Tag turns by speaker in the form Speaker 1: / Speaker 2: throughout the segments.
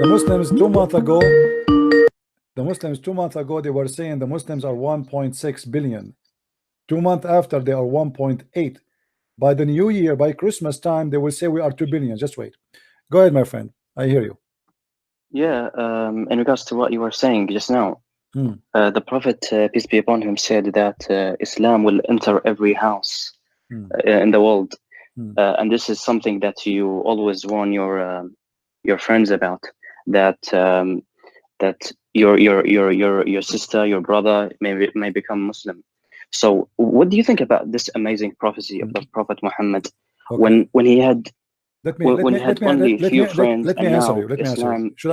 Speaker 1: The Muslims 2 months ago, they were saying the Muslims are 1.6 billion. 2 months after, they are 1.8. By the new year, by Christmas time, they will say we are 2 billion. Just wait. Go ahead, my friend. I hear you.
Speaker 2: Yeah, in regards to what you were saying just now, the Prophet, peace be upon him, said that Islam will enter every house in the world. And this is something that you always warn your friends about, that that your sister, your brother may become Muslim. So what do you think about this amazing prophecy of the Prophet Muhammad, when he had only few friends?
Speaker 1: Let me answer you. Should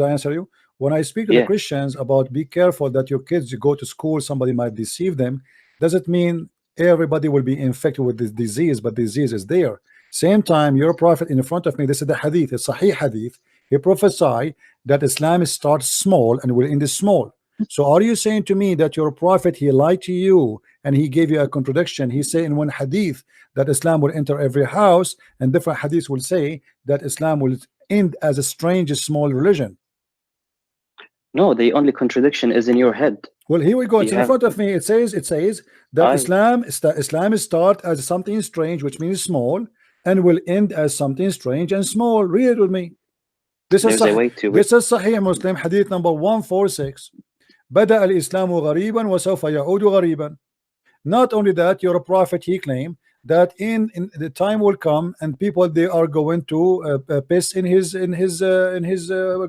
Speaker 1: I answer you? When I speak to the Christians about be careful that your kids, you go to school, somebody might deceive them, doesn't mean everybody will be infected with this disease, but disease is there. Same time, your prophet in front of me, this is the hadith, a sahih hadith. He prophesied that Islam starts small and will end small. So are you saying to me that your prophet, he lied to you and he gave you a contradiction? He said in one hadith that Islam will enter every house, and different hadiths will say that Islam will end as a strange small religion.
Speaker 2: No, the only contradiction is in your head.
Speaker 1: Well, here we go. It's in front of me. It says that Islam start as something strange, which means small, and will end as something strange and small. Read it with me. This is Sahih Muslim, hadith number 146. بدأ الإسلام غريبا وسوف يعود غريبا. Not only that, your prophet, he claimed that in the time will come and people, they are going to piss in his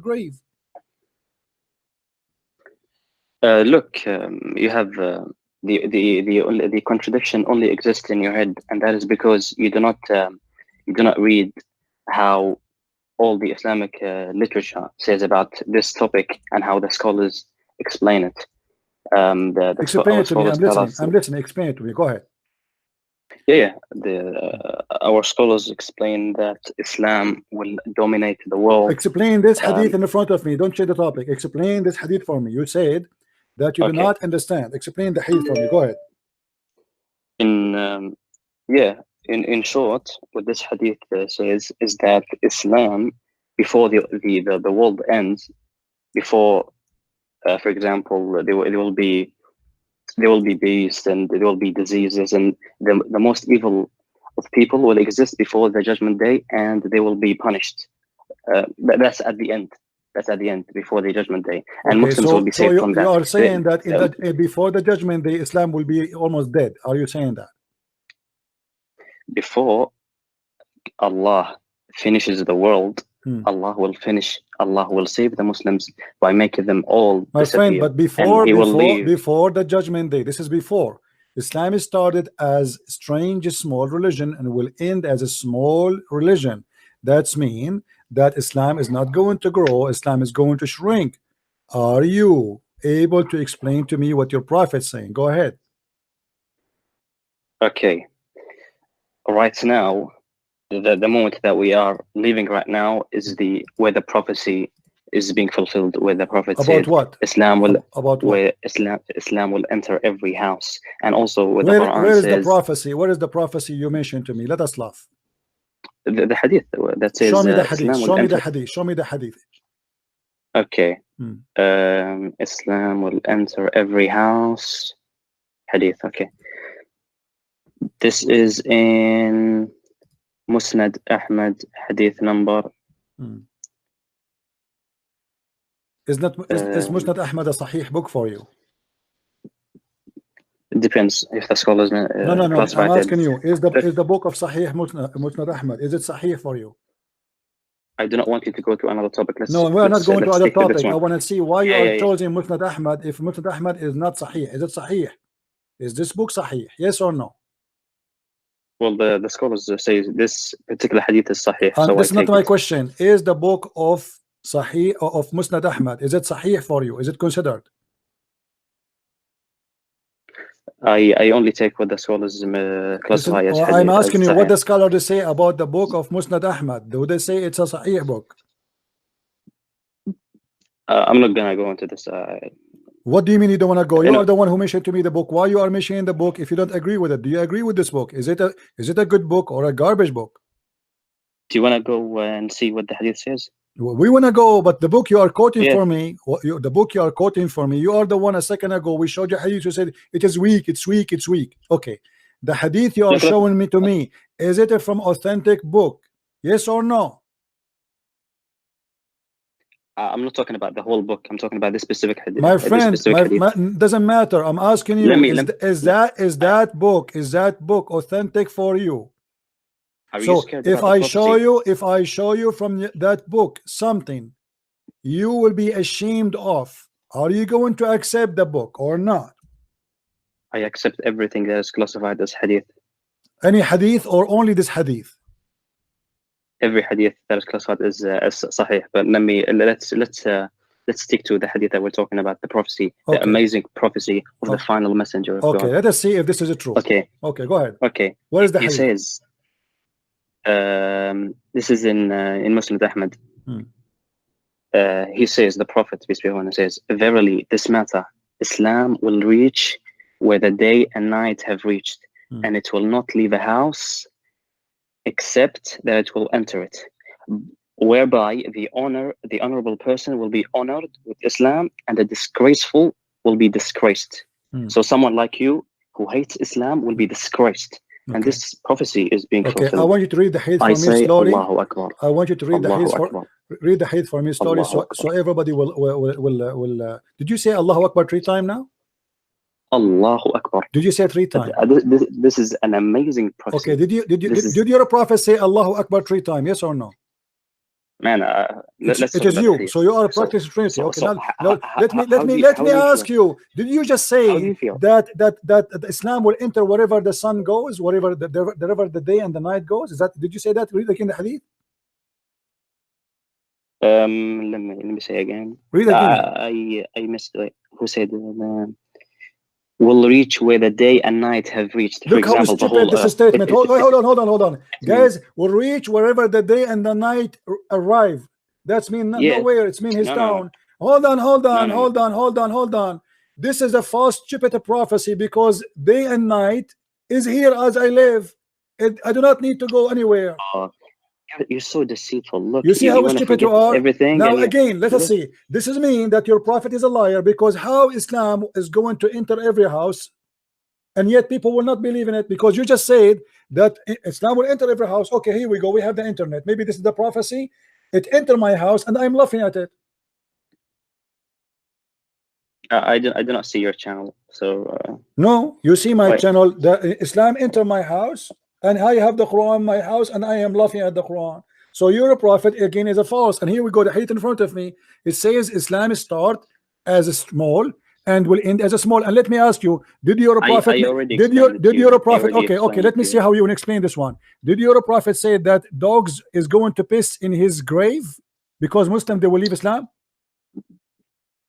Speaker 1: grave.
Speaker 2: Look, you have the contradiction only exists in your head, and that is because you do not read how all the Islamic literature says about this topic and how the scholars explain it.
Speaker 1: Explain it to me. I'm listening. Explain it to me. Go ahead.
Speaker 2: Yeah. Our scholars explain that Islam will dominate the world.
Speaker 1: Explain this hadith in the front of me. Don't change the topic. Explain this hadith for me. You said that you do not understand. Explain the hadith for me. Go ahead.
Speaker 2: In short, what this hadith says is that Islam, before the world ends, before, for example, there will be beasts and there will be diseases, and the most evil of people will exist before the judgment day, and they will be punished. That's at the end. That's at the end, before the judgment day, and Muslims will be saved from that.
Speaker 1: You are saying that before the judgment day, Islam will be almost dead. Are you saying that?
Speaker 2: Before Allah finishes the world, Allah will save the Muslims by making them all disappear.
Speaker 1: Friend, but before the judgment day, this is before. Islam started as strange small religion and will end as a small religion. That's mean that Islam is not going to grow, Islam is going to shrink. Are you able to explain to me what your prophet's saying? Go ahead.
Speaker 2: Okay. Right now, the moment that we are living right now is where the prophecy is being fulfilled, where the prophet said
Speaker 1: what?
Speaker 2: Islam will
Speaker 1: where
Speaker 2: Islam will enter every house, and also where the Quran
Speaker 1: where is
Speaker 2: says,
Speaker 1: the prophecy? Where is the prophecy you mentioned to me? Let us laugh.
Speaker 2: The hadith that says,
Speaker 1: show me the hadith. Show me the hadith.
Speaker 2: Okay. Islam will enter every house. Hadith. Okay. This is in Musnad Ahmad, hadith number.
Speaker 1: Is Musnad Ahmad a sahih book for you?
Speaker 2: It depends if the scholars.
Speaker 1: No. I'm asking you: is the book of Sahih Musnad Ahmad, is it sahih for you?
Speaker 2: I do not want you to go to another topic.
Speaker 1: No, we're not going to other topic. I want to see why you are choosing Musnad Ahmad. If Musnad Ahmad is not sahih, is it sahih? Is this book sahih? Yes or no?
Speaker 2: Well, the scholars say this particular hadith is sahih.
Speaker 1: So this is not my question. Is the book of Sahih of Musnad Ahmad, is it sahih for you? Is it considered?
Speaker 2: I only take what the scholars classify as hadith.
Speaker 1: I'm asking you what the scholars say about the book of Musnad Ahmad. Do they say it's a sahih book?
Speaker 2: I'm not gonna go into this.
Speaker 1: What do you mean you don't want to go? You are the one who mentioned to me the book. Why you are mentioning the book if you don't agree with it? Do you agree with this book? Is it a good book or a garbage book?
Speaker 2: Do you want to go and see what the hadith says?
Speaker 1: We want to go, but the book you are quoting for me, the book you are quoting for me, you are the one a second ago we showed you hadith, you said it is weak, it's weak, it's weak. Okay, the hadith you are showing me to me, is it from authentic book? Yes or no?
Speaker 2: I'm not talking about the whole book. I'm talking about this specific hadith.
Speaker 1: My friend, doesn't matter. I'm asking you, is that book authentic for you? So if I show you from that book something you will be ashamed of, are you going to accept the book or not?
Speaker 2: I accept everything that is classified as hadith.
Speaker 1: Any hadith or only this hadith?
Speaker 2: Every hadith that is classified as sahih. But let's stick to the hadith that we're talking about, the prophecy, the amazing prophecy of the final messenger of God.
Speaker 1: Okay, let us see if this is true.
Speaker 2: Okay,
Speaker 1: go ahead.
Speaker 2: Okay,
Speaker 1: where is the hadith?
Speaker 2: He says, this is in Muslim Ahmad. He says, the Prophet, peace be upon him, says, verily this matter, Islam will reach where the day and night have reached, and it will not leave a house except that it will enter it, whereby the honorable person will be honored with Islam, and the disgraceful will be disgraced. So someone like you who hates Islam will be disgraced. Okay. And this prophecy is being fulfilled.
Speaker 1: I want you to read the hadith for me slowly.
Speaker 2: Allahu Akbar.
Speaker 1: I want you to read the hadith for me slowly, so everybody will. Did you say Allahu Akbar 3 times now?
Speaker 2: Allahu Akbar.
Speaker 1: Did you say 3 times?
Speaker 2: This is an amazing prophecy.
Speaker 1: Okay. Did your prophet say Allahu Akbar 3 times? Yes or no?
Speaker 2: Man,
Speaker 1: it is you. So you are a practicing Trinity. Okay, now let me ask you. Did you just say that Islam will enter wherever the sun goes, wherever the day and the night goes? Did you say that? Read like in the hadith.
Speaker 2: Let me say again.
Speaker 1: Read again.
Speaker 2: I missed it. Who said will reach where the day and night have reached?
Speaker 1: Look how stupid this statement. Hold on. Guys, will reach wherever the day and the night arrive. That's mean nowhere. It's mean his town. Hold on. This is a false stupid prophecy, because day and night is here as I live. I do not need to go anywhere.
Speaker 2: You're so deceitful. Look,
Speaker 1: you see how stupid you are.
Speaker 2: Everything.
Speaker 1: Now again, let us see. This is mean that your prophet is a liar, because how Islam is going to enter every house, and yet people will not believe in it, because you just said that Islam will enter every house. Okay, here we go. We have the internet. Maybe this is the prophecy. It entered my house, and I'm laughing at it.
Speaker 2: I do not see your channel. So
Speaker 1: no, you see my channel. The Islam enter my house. And I have the Quran in my house, and I am laughing at the Quran. So your prophet again is a false. And here we go, the hadith in front of me. It says Islam start as a small and will end as a small. And let me ask you, did your prophet? Did your prophet? Okay. Let me see how you will explain this one. Did your prophet say that dogs is going to piss in his grave because Muslims they will leave Islam?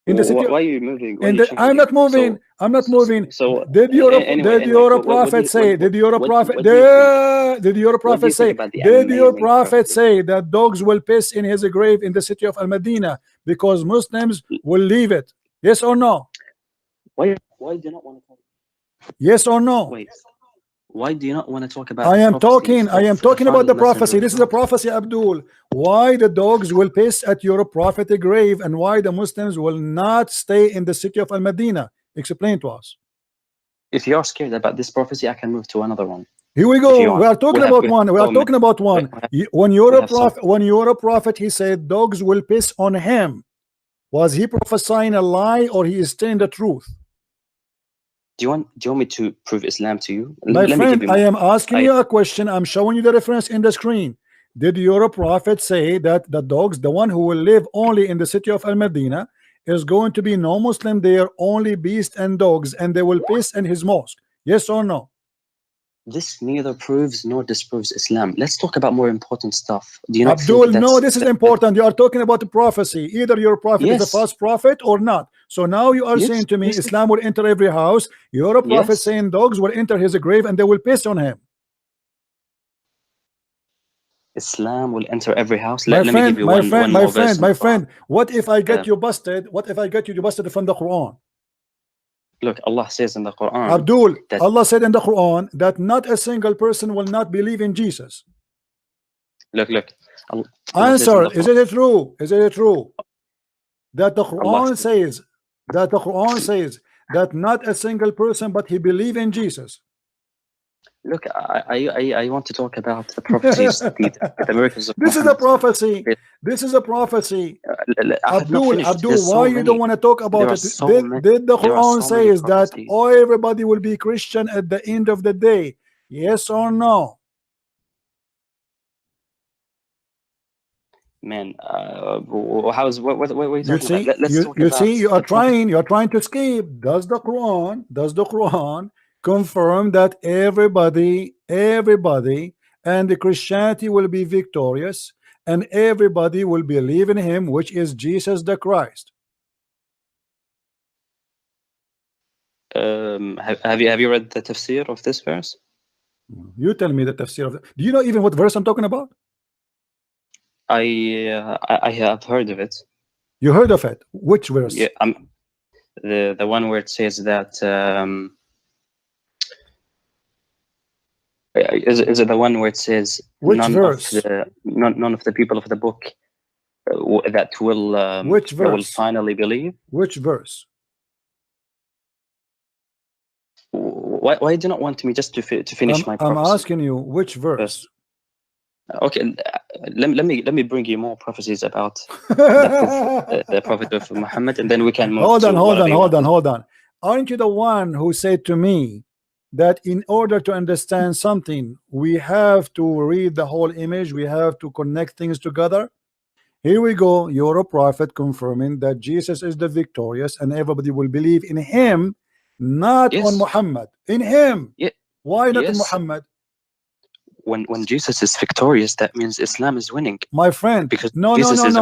Speaker 1: In the city,
Speaker 2: why are you moving?
Speaker 1: I'm not moving. I'm not moving.
Speaker 2: So
Speaker 1: did your prophet say? Did your prophet say? Did your prophet say that dogs will piss in his grave in the city of Al-Madinah because Muslims will leave it? Yes or no?
Speaker 2: Why do you not want to talk?
Speaker 1: Yes or no?
Speaker 2: Wait. Why do you not want to talk about?
Speaker 1: I am talking about the prophecy. This is the prophecy, Abdul. Why the dogs will piss at your prophetic grave, and why the Muslims will not stay in the city of Al-Madinah? Explain to us.
Speaker 2: If you're scared about this prophecy, I can move to another one.
Speaker 1: Here we go. We are talking about one. We are talking about one. When you're a prophet, he said dogs will piss on him. Was he prophesying a lie, or he is saying the truth?
Speaker 2: Do you want me to prove Islam to you?
Speaker 1: My friend, I am asking you a question. I'm showing you the reference in the screen. Did your prophet say that the dogs, the one who will live only in the city of Al-Madinah, is going to be no Muslim there, only beasts and dogs, and they will piss in his mosque? Yes or no?
Speaker 2: This neither proves nor disproves Islam. Let's talk about more important stuff. Do you not
Speaker 1: Abdul, no, this is important. You are talking about the prophecy. Either your prophet is a false prophet or not. So now you are saying to me Islam will enter every house. Your prophet saying dogs will enter his grave and they will piss on him.
Speaker 2: Islam will enter every house.
Speaker 1: My friend, what if I get you busted? What if I get you busted from the Quran?
Speaker 2: Look, Allah says in the Quran,
Speaker 1: Abdul, Allah said in the Quran that not a single person will not believe in Jesus.
Speaker 2: Look,
Speaker 1: Answer. Is it true? Is it true that the Quran says that not a single person but he believe in Jesus?
Speaker 2: Look, I want to talk about the prophecies, the miracles of
Speaker 1: This is a prophecy. This is a prophecy. Abdul, why you don't want to talk about it? Did the Quran say that everybody will be Christian at the end of the day? Yes or no?
Speaker 2: Man, how's what are you talking
Speaker 1: see,
Speaker 2: about? Let's talk
Speaker 1: you
Speaker 2: about
Speaker 1: see, you are trying to skip. Does the Quran confirm that everybody and the Christianity will be victorious and everybody will believe in him, which is Jesus the Christ?
Speaker 2: Have you read the tafsir of this verse?
Speaker 1: You tell me the tafsir of it. Do you know even what verse I'm talking about?
Speaker 2: I have heard of it.
Speaker 1: You heard of it? Which verse?
Speaker 2: Yeah, the one where it says that is it the one where it says
Speaker 1: none
Speaker 2: of the people of the book that will finally believe?
Speaker 1: Which verse?
Speaker 2: Why do you not want me just to finish my prophecy?
Speaker 1: I'm asking you which verse.
Speaker 2: Okay, let me bring you more prophecies about the prophet of Muhammad, and then we can move.
Speaker 1: Hold on. Aren't you the one who said to me that in order to understand something, we have to read the whole image, we have to connect things together? Here we go. You're a prophet confirming that Jesus is the victorious, and everybody will believe in him, not on Muhammad. In him. Why not in Muhammad?
Speaker 2: When Jesus is victorious, that means Islam is winning,
Speaker 1: my friend.
Speaker 2: Because
Speaker 1: no, Jesus is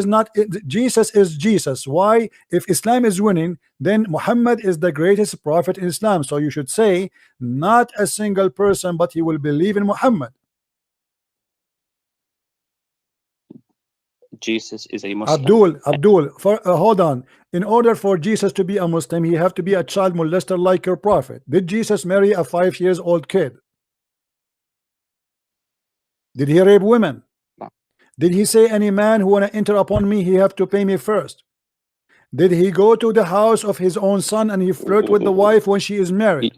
Speaker 1: not. Jesus is Jesus. Why? If Islam is winning, then Muhammad is the greatest prophet in Islam. So you should say not a single person, but he will believe in Muhammad.
Speaker 2: Jesus is a Muslim.
Speaker 1: Abdul, hold on. In order for Jesus to be a Muslim, he have to be a child molester like your prophet. Did Jesus marry a 5-year-old kid? Did he rape women?
Speaker 2: No.
Speaker 1: Did he say any man who want to enter upon me, he have to pay me first? Did he go to the house of his own son and he flirt with the wife when she is married?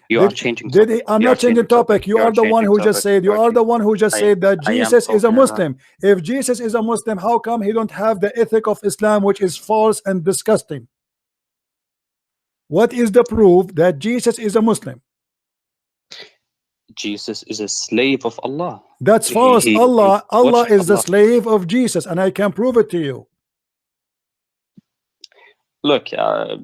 Speaker 2: You are changing topic.
Speaker 1: I'm not changing topic. You are the one who just said. You are the one who just said that Jesus is a Muslim. If Jesus is a Muslim, how come he don't have the ethic of Islam, which is false and disgusting? What is the proof that Jesus is a Muslim?
Speaker 2: Jesus is a slave of Allah.
Speaker 1: That's false. Allah is the slave of Jesus, and I can prove it to you. Look, your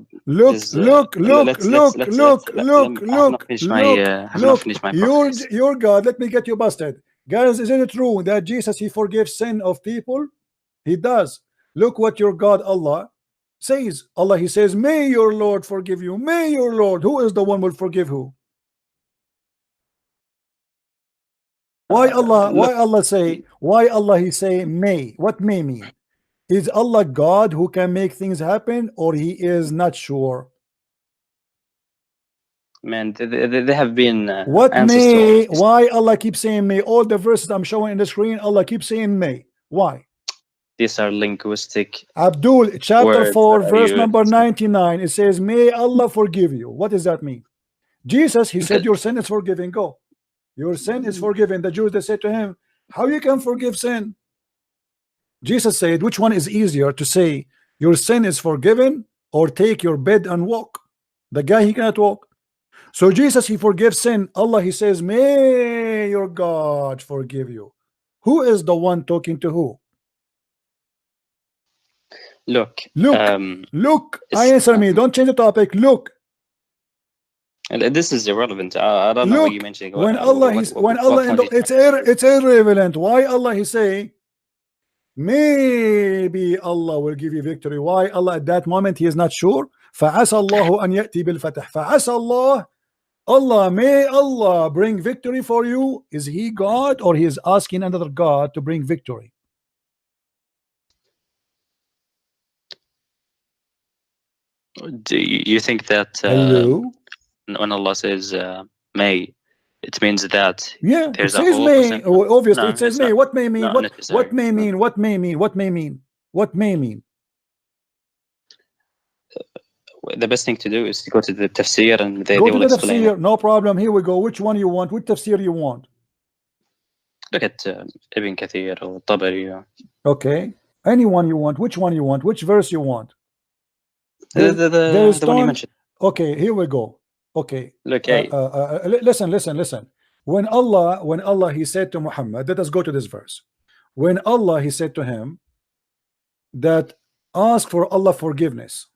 Speaker 1: God, let me get you busted. Guys, isn't it true that Jesus, he forgives sin of people? He does. Look what your God Allah says. Allah, he says, may your Lord forgive you. May your Lord. Who is the one will forgive who? Why Allah say he say may? What may mean? Is Allah God who can make things happen, or he is not sure?
Speaker 2: Man, they have been
Speaker 1: what may? Why Allah keeps saying may? All the verses I'm showing in the screen, Allah keeps saying may. Why?
Speaker 2: These are linguistic.
Speaker 1: Abdul, chapter 4, verse number 99. It says, may Allah forgive you. What does that mean? Jesus, he said, your sin is forgiven. Go. Your sin is forgiven. The Jews, they said to him, how you can forgive sin? Jesus said, which one is easier to say, your sin is forgiven, or take your bed and walk? The guy, he cannot walk. So Jesus, he forgives sin. Allah, he says, may your God forgive you. Who is the one talking to who?
Speaker 2: Look.
Speaker 1: Answer me. Don't change the topic. Look.
Speaker 2: This is irrelevant. I don't know what you're mentioning.
Speaker 1: When Allah, it's irrelevant. Why Allah, he say, maybe Allah will give you victory. Why Allah at that moment he is not sure? فَعَسَى اللَّهُ أَنْ يَأْتِي بِالْفَتْحِ فَعَسَى Allah, may Allah bring victory for you. Is he God, or he is asking another God to bring victory?
Speaker 2: Do you think that when Allah says may, It means that
Speaker 1: it says may. Obviously, it says may. What may mean? What may mean? What may mean? What may mean? What may mean?
Speaker 2: The best thing to do is to go to the tafsir and they
Speaker 1: go
Speaker 2: will
Speaker 1: to the
Speaker 2: explain
Speaker 1: tafsir. No problem. Here we go. Which one you want? Which tafsir you want?
Speaker 2: Look at Ibn Kathir or Tabari.
Speaker 1: Okay. Anyone you want. Which one you want? Which verse you want?
Speaker 2: The one you mentioned.
Speaker 1: Okay, here we go. Okay.
Speaker 2: Look,
Speaker 1: listen. When Allah he said to Muhammad, let us go to this verse. When Allah he said to him that ask for Allah forgiveness.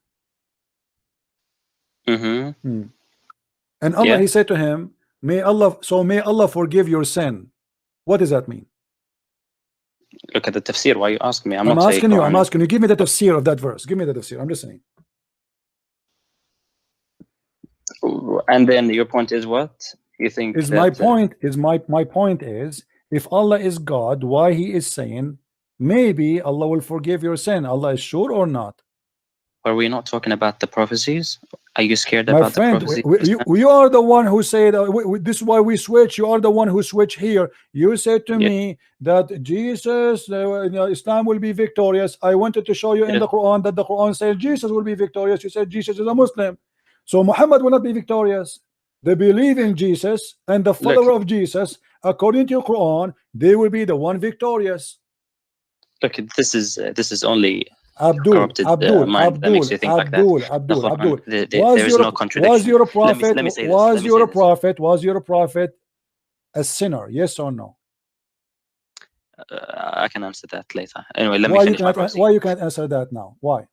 Speaker 1: And Allah he said to him, may Allah forgive your sin. What does that mean?
Speaker 2: Look at the tafsir. Why you ask me?
Speaker 1: I'm asking you. Give me the tafsir of that verse. Give me the tafsir. I'm listening.
Speaker 2: And then your point is what? You think
Speaker 1: is my point is if Allah is God, why he is saying maybe Allah will forgive your sin? Allah is sure or not?
Speaker 2: Are we not talking about the prophecies? Are you scared about the prophecies?
Speaker 1: You are the one who said this is why we switch. You are the one who switch here. You said to me that Jesus, Islam will be victorious. I wanted to show you in the Quran that the Quran says Jesus will be victorious. You said Jesus is a Muslim, so Muhammad will not be victorious. They believe in Jesus and the follower of Jesus, according to your Quran, they will be the one victorious.
Speaker 2: Look, this is only
Speaker 1: Abdul.
Speaker 2: There is no contradiction.
Speaker 1: Was your prophet a sinner? Yes or no?
Speaker 2: I can answer that later. Anyway, let me finish my prophecy.
Speaker 1: Why you can't answer that now? Why?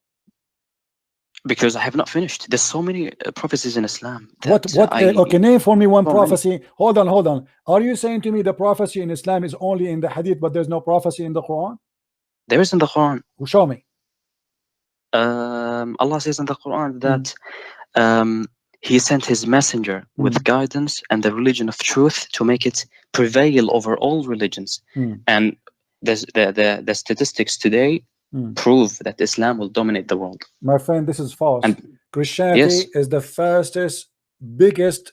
Speaker 2: Because I have not finished. There's so many prophecies in Islam.
Speaker 1: Okay, name for me one prophecy. Hold on. Are you saying to me the prophecy in Islam is only in the Hadith, but there's no prophecy in the Quran?
Speaker 2: There is in the Quran.
Speaker 1: Show me.
Speaker 2: Allah says in the Quran that he sent his messenger with guidance and the religion of truth to make it prevail over all religions. And the statistics today prove that Islam will dominate the world.
Speaker 1: My friend, this is false. And Christianity is the fastest, biggest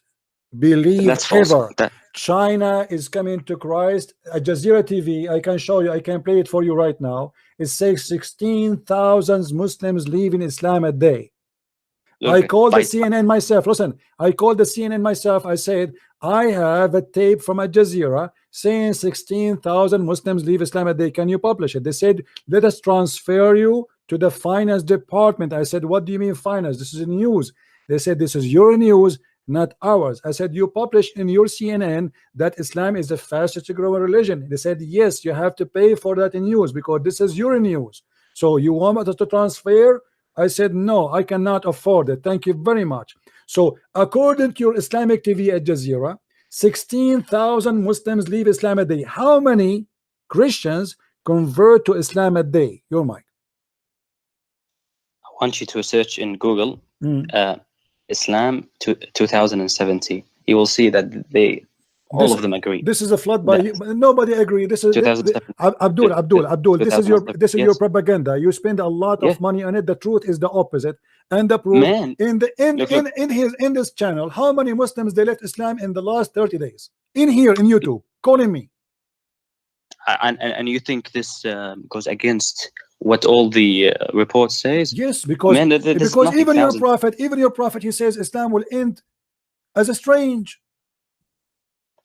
Speaker 1: belief ever. China is coming to Christ. Al Jazeera TV, I can show you, I can play it for you right now. It says 16,000 Muslims leave in Islam a day. I called the CNN myself. Listen, I called the CNN myself. I said, I have a tape from Al Jazeera saying 16,000 Muslims leave Islam a day. Can you publish it? They said, let us transfer you to the finance department. I said, what do you mean finance? This is news. They said, this is your news, not ours. I said, you publish in your CNN that Islam is the fastest growing religion. They said, yes, you have to pay for that in news because this is your news. So you want us to transfer? I said, no, I cannot afford it. Thank you very much. So according to your Islamic TV Al Jazeera, 16,000 Muslims leave Islam a day. How many Christians convert to Islam a day? Your mic.
Speaker 2: I want you to search in Google Islam 2070. You will see that all of them agree.
Speaker 1: This is a flood by nobody agree. This is Abdul. This is your propaganda. You spend a lot of money on it. The truth is the opposite. And the proof in this channel, how many Muslims they left Islam in the last 30 days? In here in YouTube, calling me.
Speaker 2: And you think this goes against what all the reports says?
Speaker 1: Yes, because even your prophet, he says Islam will end as a strange.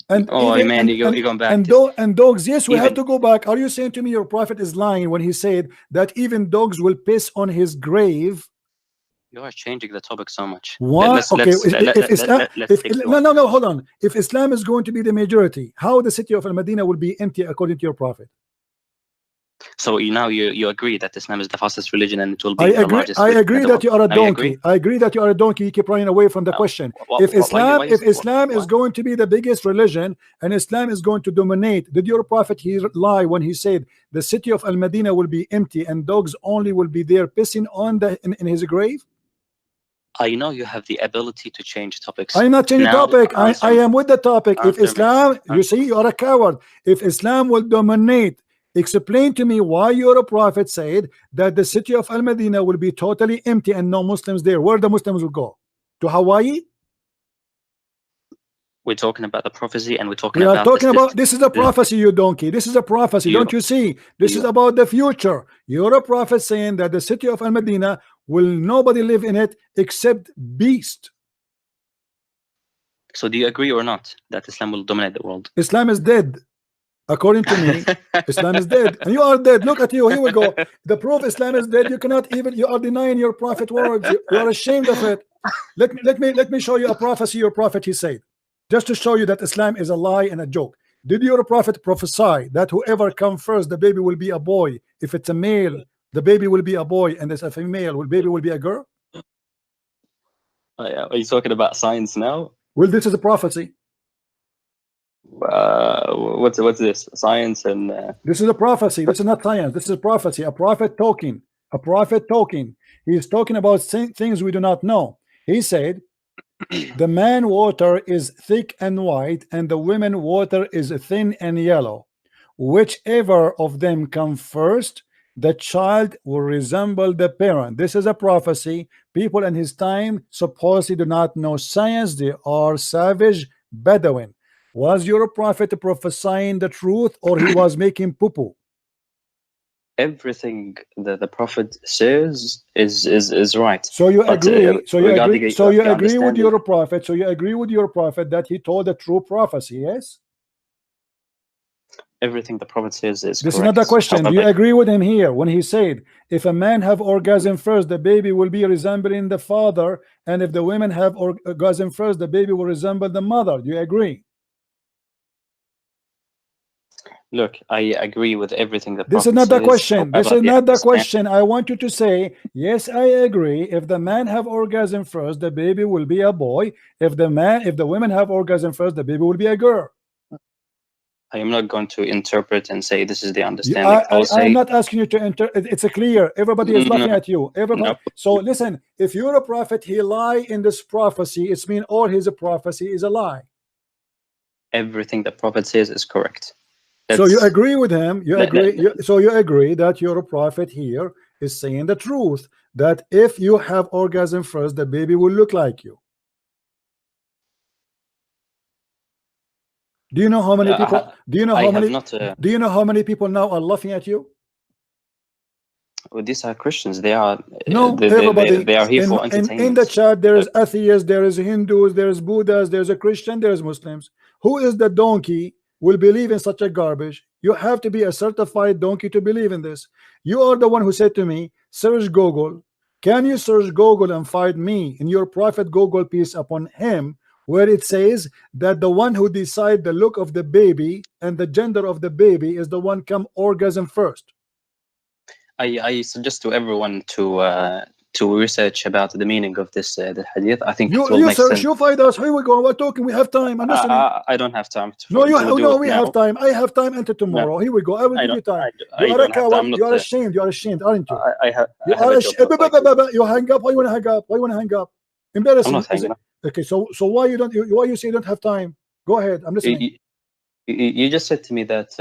Speaker 1: And
Speaker 2: you're going back.
Speaker 1: And dogs, yes, we have to go back. Are you saying to me your prophet is lying when he said that even dogs will piss on his grave?
Speaker 2: You are changing the topic so much.
Speaker 1: Why? No, hold on. If Islam is going to be the majority, how the city of Al-Madinah will be empty according to your prophet?
Speaker 2: So now you agree that Islam is the fastest religion and it will be the largest.
Speaker 1: I agree that you are a donkey. I agree that you are a donkey. You keep running away from the question. If Islam is going to be the biggest religion and Islam is going to dominate, did your prophet lie when he said the city of Al-Madinah will be empty and dogs only will be there pissing on in his grave?
Speaker 2: I know you have the ability to change topics.
Speaker 1: I'm not changing topic. I am with the topic. If Islam, you see, you are a coward. If Islam will dominate, explain to me why your prophet said that the city of Al-Madinah will be totally empty and no Muslims there. Where the Muslims will go? To Hawaii?
Speaker 2: We're talking about the prophecy, and we're talking
Speaker 1: we are
Speaker 2: about
Speaker 1: talking about this is a prophecy, you donkey. This is a prophecy. Don't you see? This is about the future. You're a prophet saying that the city of Al-Madinah will nobody live in it except beast.
Speaker 2: So do you agree or not that Islam will dominate the world?
Speaker 1: Islam is dead. According to me, Islam is dead, and you are dead. Look at you. Here we go. The proof Islam is dead. You cannot even. You are denying your prophet words. You are ashamed of it. Let me show you a prophecy. Your prophet, he said, just to show you that Islam is a lie and a joke. Did your prophet prophesy that whoever comes first, the baby will be a boy? If it's a male, the baby will be a boy, and if it's a female, the baby will be a girl?
Speaker 2: Are you talking about science now?
Speaker 1: Well, this is a prophecy.
Speaker 2: What's this? Science and
Speaker 1: this is a prophecy. This is not science. This is a prophecy. A prophet talking. A prophet talking. He is talking about things we do not know. He said, the man water is thick and white, and the women water is thin and yellow. Whichever of them come first, the child will resemble the parent. This is a prophecy. People in his time supposedly do not know science. They are savage Bedouin. Was your prophet prophesying the truth, or he was making poo-poo?
Speaker 2: Everything that the prophet says is right.
Speaker 1: So you agree? So you agree? So you agree with your prophet? So you agree with your prophet that he told a true prophecy? Yes.
Speaker 2: Everything the prophet says is.
Speaker 1: This is not the question. Do you agree with him here when he said, if a man have orgasm first, the baby will be resembling the father, and if the women have orgasm first, the baby will resemble the mother? Do you agree?
Speaker 2: Look, I agree with everything that.
Speaker 1: This is not the question. This is not the question. I want you to say, yes, I agree. If the man have orgasm first, the baby will be a boy. If the women have orgasm first, the baby will be a girl.
Speaker 2: I am not going to interpret and say this is the understanding.
Speaker 1: I'm not asking you to interpret. It's a clear. Everybody is laughing at you. Everybody. No. So listen, if you're a prophet, he lie in this prophecy. It's mean all his prophecy is a lie.
Speaker 2: Everything the prophet says is correct.
Speaker 1: So you agree with him. You agree. So you agree that your prophet here is saying the truth. That if you have orgasm first, the baby will look like you. Do you know how many people? Do you know how many? Do you know how many people now are laughing at you?
Speaker 2: Well, these are Christians. They are.
Speaker 1: No, everybody.
Speaker 2: They are here for entertainment.
Speaker 1: In the chat, there is atheists, there is Hindus, there is Buddhas, there is a Christian, there is Muslims. Who is the donkey will believe in such a garbage? You have to be a certified donkey to believe in this. You are the one who said to me, search Google. Can you search Google and find me in your prophet Google, peace upon him, where it says that the one who decide the look of the baby and the gender of the baby is the one come orgasm first?
Speaker 2: I suggest to everyone to research about the meaning of this the hadith. I think it will make sense.
Speaker 1: You find us. Here we go. We're talking. We have time. I'm listening.
Speaker 2: I don't have time.
Speaker 1: We have time. I have time until tomorrow. No. Here we go. I will give you time. You are a coward. You are ashamed. You are ashamed, aren't you? You hang up. Why you want to hang up? Why you want to hang up? Embarrassing.
Speaker 2: I'm not hanging up.
Speaker 1: Okay. So why you don't? Why you say you don't have time? Go ahead. I'm listening.
Speaker 2: You just said to me that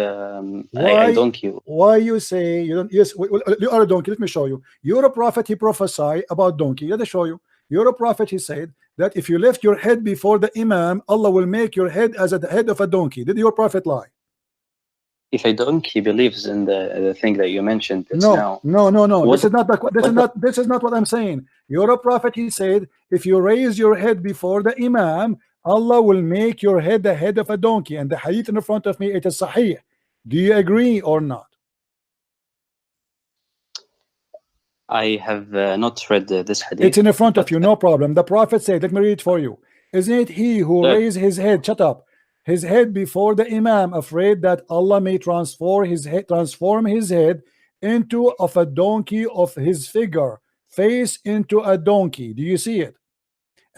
Speaker 2: I donkey.
Speaker 1: Why you say you don't? Yes, you are a donkey. Let me show you. You're a prophet. He prophesied about donkey. Let me show you. You're a prophet. He said that if you lift your head before the imam, Allah will make your head as the head of a donkey. Did your prophet lie?
Speaker 2: If a donkey believes in the thing that you mentioned,
Speaker 1: no. This is not what I'm saying. You're a prophet. He said if you raise your head before the imam, Allah will make your head the head of a donkey. And the hadith in front of me, it is sahih. Do you agree or not?
Speaker 2: I have not read this hadith.
Speaker 1: It's in front of you, no problem. The prophet said, let me read it for you. Isn't it he who raised his head, shut up, his head before the imam, afraid that Allah may transform his head into of a donkey of his figure, face into a donkey? Do you see it?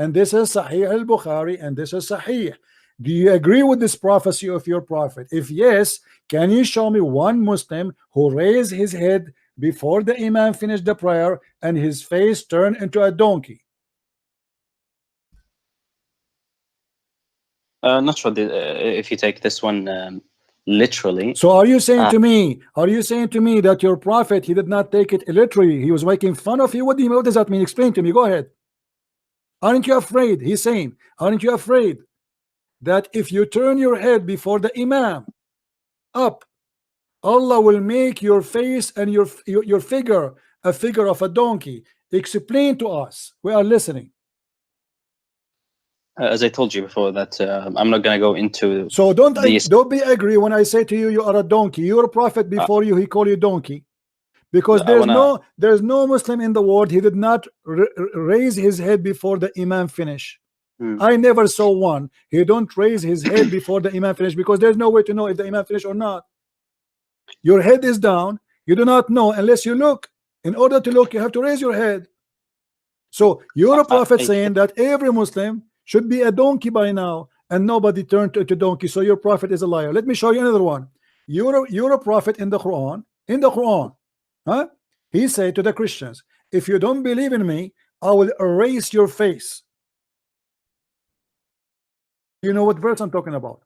Speaker 1: And this is Sahih al-Bukhari, and this is Sahih. Do you agree with this prophecy of your prophet? If yes, can you show me one Muslim who raised his head before the imam finished the prayer and his face turned into a donkey?
Speaker 2: Not sure if you take this one literally.
Speaker 1: So are you saying to me, that your prophet, he did not take it literally? He was making fun of you? What does that mean? Explain to me. Go ahead. Aren't you afraid? He's saying, aren't you afraid? that if you turn your head before the Imam up, Allah will make your face and your figure a figure of a donkey. Explain to us. We are listening.
Speaker 2: As I told you before, that I'm not going to go into.
Speaker 1: So don't be angry when I say to you, you are a donkey. Your prophet before you, he called you donkey, because there's no Muslim in the world, he did not raise his head before the Imam finish. I never saw one. He don't raise his head before the Imam finish, because there's no way to know if the Imam finish or not. Your head is down. You do not know unless you look. In order to look, you have to raise your head. So you're a prophet saying that every Muslim should be a donkey by now, and nobody turned to a donkey. So your prophet is a liar. Let me show you another one. You're a prophet in the Quran. In the Quran, huh? He said to the Christians, if you don't believe in me, I will erase your face. You know what verse I'm talking about?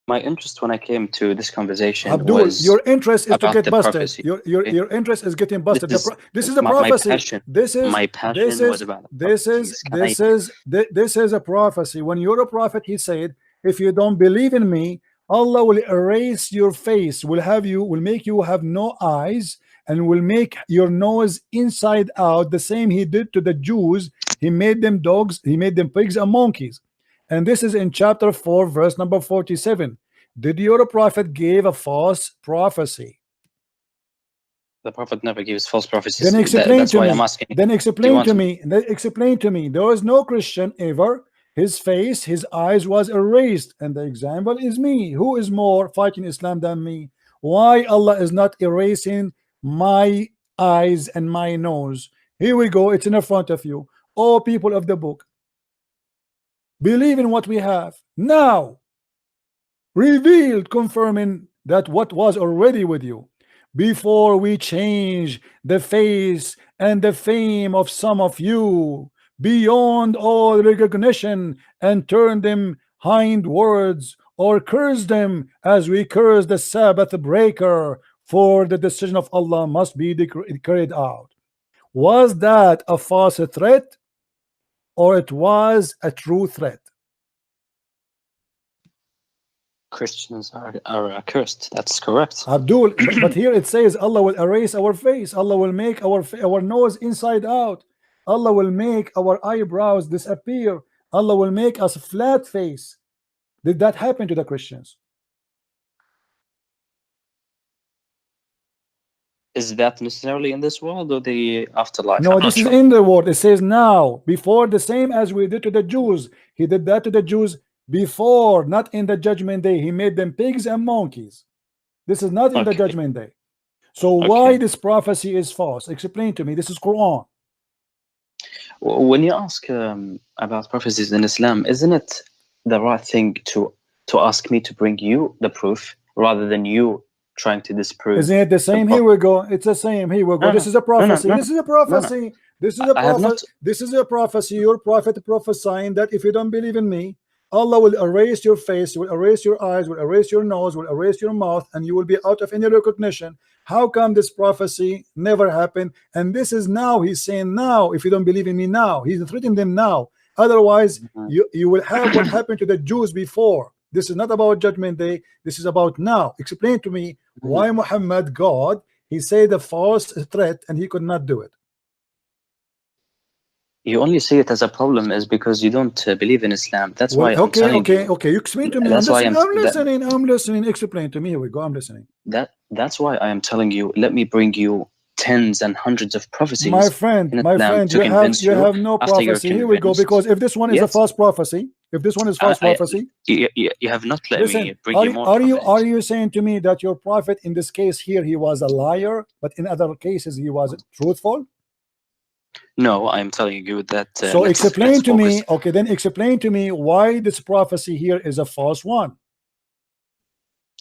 Speaker 2: My interest when I came to this conversation
Speaker 1: Abdul,
Speaker 2: was
Speaker 1: your interest is to get busted.
Speaker 2: Prophecy.
Speaker 1: Your interest is getting busted. This is a
Speaker 2: prophecy.
Speaker 1: My passion
Speaker 2: was about
Speaker 1: this is a prophecy. When you're a prophet, he said, if you don't believe in me, Allah will erase your face, will make you have no eyes, and will make your nose inside out, the same he did to the Jews. He made them dogs, he made them pigs and monkeys. And this is in chapter 4, verse number 47. Did your prophet give a false prophecy?
Speaker 2: The prophet never gives false prophecies.
Speaker 1: Then explain
Speaker 2: that's
Speaker 1: to
Speaker 2: why
Speaker 1: me.
Speaker 2: I'm asking.
Speaker 1: Then explain to me. Explain to me. There was no Christian ever. His face, his eyes was erased. And the example is me. Who is more fighting Islam than me? Why Allah is not erasing my eyes and my nose? Here we go. It's in front of you. All people of the book, believe in what we have now, revealed, confirming that what was already with you, before we change the face and the fame of some of you beyond all recognition, and turn them hindwards, or curse them as we curse the Sabbath breaker, for the decision of Allah must be carried out. Was that a false threat, or it was a true threat?
Speaker 2: Christians are accursed. That's correct.
Speaker 1: Abdul, but here it says Allah will erase our face. Allah will make our nose inside out. Allah will make our eyebrows disappear. Allah will make us flat face. Did that happen to the Christians?
Speaker 2: Is that necessarily in this world or the afterlife?
Speaker 1: No, this is in the world. It says now, before, the same as we did to the Jews. He did that to the Jews before, not in the judgment day. He made them pigs and monkeys. This is not in the judgment day. So why this prophecy is false? Explain to me. This is Quran.
Speaker 2: When you ask about prophecies in Islam, isn't it the right thing to ask me to bring you the proof rather than you trying to disprove?
Speaker 1: Isn't it the same? Here we go. It's the same. Here we go. This is a prophecy. This is a prophecy. This is a prophecy. This is a prophecy. Your prophet prophesying that if you don't believe in me, Allah will erase your face, will erase your eyes, will erase your nose, will erase your mouth, and you will be out of any recognition. How come this prophecy never happened? And this is now, he's saying now, if you don't believe in me now, he's threatening them now. Otherwise, you will have what happened to the Jews before. This is not about judgment day. This is about now. Explain to me why Muhammad, God, he said a false threat and he could not do it.
Speaker 2: You only see it as a problem is because you don't believe in Islam. That's why I'm telling you.
Speaker 1: Okay. You explain to me.
Speaker 2: That's
Speaker 1: I'm listening. Explain to me. Here we go. I'm listening.
Speaker 2: That's why I am telling you. Let me bring you tens and hundreds of prophecies.
Speaker 1: My friend, you have no prophecy. Here we go. Because if this one is a false prophecy,
Speaker 2: you have not let me bring you more.
Speaker 1: Are you saying to me that your prophet in this case here he was a liar, but in other cases he was truthful?
Speaker 2: No, I'm telling you that.
Speaker 1: So explain to me. Okay, then explain to me why this prophecy here is a false one.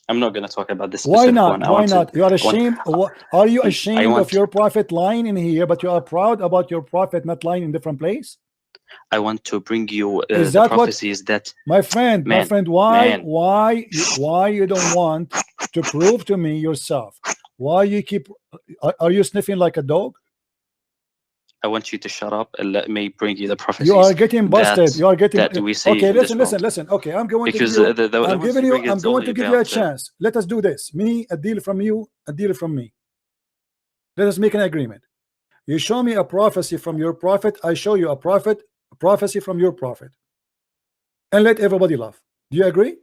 Speaker 2: I'm not going to talk about this.
Speaker 1: Why not? Why not? You are ashamed. Are you ashamed of your prophet lying in here, but you are proud about your prophet not lying in different place?
Speaker 2: I want to bring you the prophecies that.
Speaker 1: My friend, why you don't want to prove to me yourself? Why you keep? Are you sniffing like a dog?
Speaker 2: I want you to shut up and let me bring you the prophecies.
Speaker 1: You are getting busted. You are getting.
Speaker 2: We see
Speaker 1: okay, listen. Okay, I'm going to give you. I'm going to give you a chance. Let us do this. Me, a deal from you, a deal from me. Let us make an agreement. You show me a prophecy from your prophet. I show you a prophecy from your prophet, and let everybody laugh. Do you agree?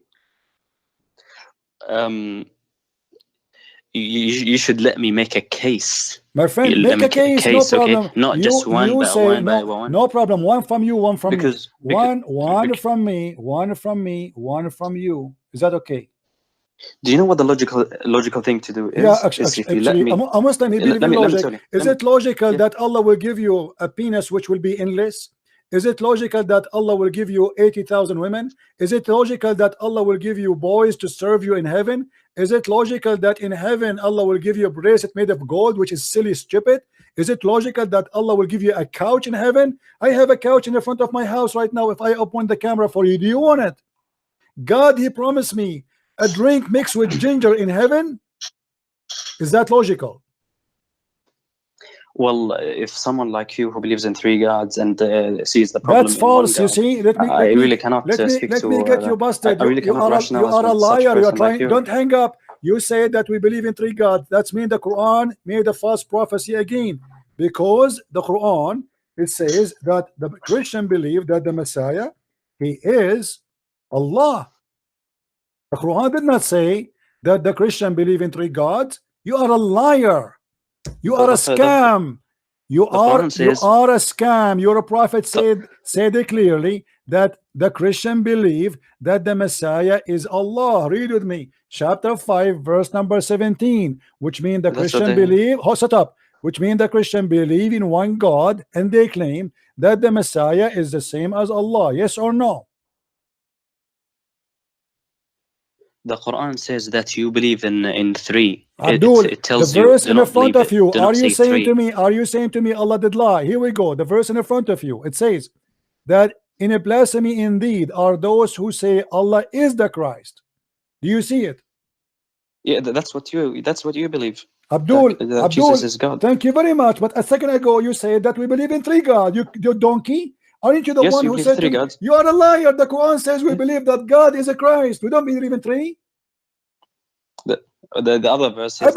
Speaker 2: You should let me make a case.
Speaker 1: My friend, make a case, no problem.
Speaker 2: Okay? Not just one,
Speaker 1: you
Speaker 2: but
Speaker 1: say,
Speaker 2: one
Speaker 1: no,
Speaker 2: by one.
Speaker 1: No problem. One from you, one from me. One from me, one from me, one from you. Is that okay?
Speaker 2: Do you know what the logical thing to do is?
Speaker 1: Yeah, actually, a Muslim, he believes in logic. Is it logical that Allah will give you a penis which will be endless? Is it logical that Allah will give you 80,000 women? Is it logical that Allah will give you boys to serve you in heaven? Is it logical that in heaven Allah will give you a bracelet made of gold, which is silly, stupid? Is it logical that Allah will give you a couch in heaven? I have a couch in the front of my house right now. If I open the camera for you, do you want it? God, he promised me a drink mixed with ginger in heaven. Is that logical?
Speaker 2: Well, if someone like you who believes in 3 gods and sees the problem,
Speaker 1: that's false. You see,
Speaker 2: I really cannot speak
Speaker 1: let me get you busted. You are a liar. You are trying. Don't hang up. You say that we believe in 3 gods. That's mean the Quran made a false prophecy again, because the Quran, it says that the Christian believe that the Messiah, he is Allah. The Quran did not say that the Christian believe in 3 gods. You are a liar. You are a scam. You are a scam. Your prophet said it clearly that the Christian believe that the Messiah is Allah. Read with me, chapter 5, verse number 17, which means the Christian believe. Shut up. Which means the Christian believe in one God, and they claim that the Messiah is the same as Allah. Yes or no?
Speaker 2: The Quran says that you believe in 3.
Speaker 1: Abdul,
Speaker 2: it tells
Speaker 1: the verse in
Speaker 2: the
Speaker 1: front of you. Are you saying
Speaker 2: 3.
Speaker 1: to me? Are you saying to me Allah did lie? Here we go. The verse in front of you. It says that in a blasphemy indeed are those who say Allah is the Christ. Do you see it?
Speaker 2: Yeah, that's what you believe.
Speaker 1: Abdul,
Speaker 2: that Jesus is God.
Speaker 1: Thank you very much. But a second ago you said that we believe in 3 gods. You donkey. Aren't you the one who said
Speaker 2: 3 gods?
Speaker 1: You are a liar. The Quran says we believe that God is a Christ. We don't believe in 3.
Speaker 2: The other verse says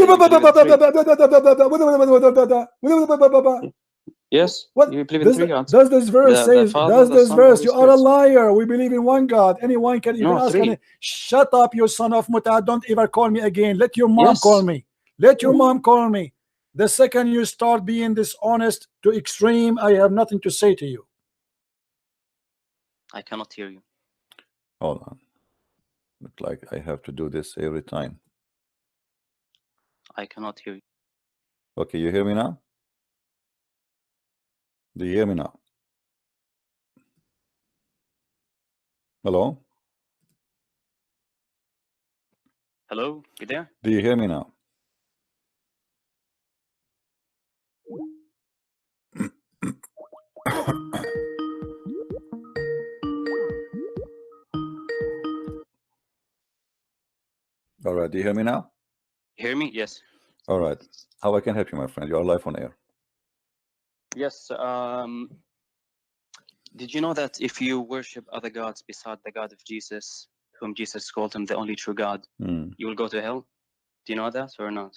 Speaker 2: yes,
Speaker 1: what?
Speaker 2: You believe in 3 gods.
Speaker 1: Does this verse say? Does this verse? You are a liar. We believe in 1 God. Anyone can even ask. Shut up, you son of Muta. Don't ever call me again. Let your mom call me. Let your mom call me. The second you start being dishonest to extreme, I have nothing to say to you.
Speaker 2: I cannot hear you.
Speaker 3: Hold on. Look like I have to do this every time.
Speaker 2: I cannot hear you.
Speaker 3: Okay, you hear me now? Do you hear me now? Hello?
Speaker 2: Hello? You there?
Speaker 3: Do you hear me now? All right, do you hear me now?
Speaker 2: Hear me? Yes.
Speaker 3: All right. How I can help you, my friend? You are live on air.
Speaker 2: Yes. Did you know that if you worship other gods beside the God of Jesus, whom Jesus called him the only true God, you will go to hell? Do you know that or not?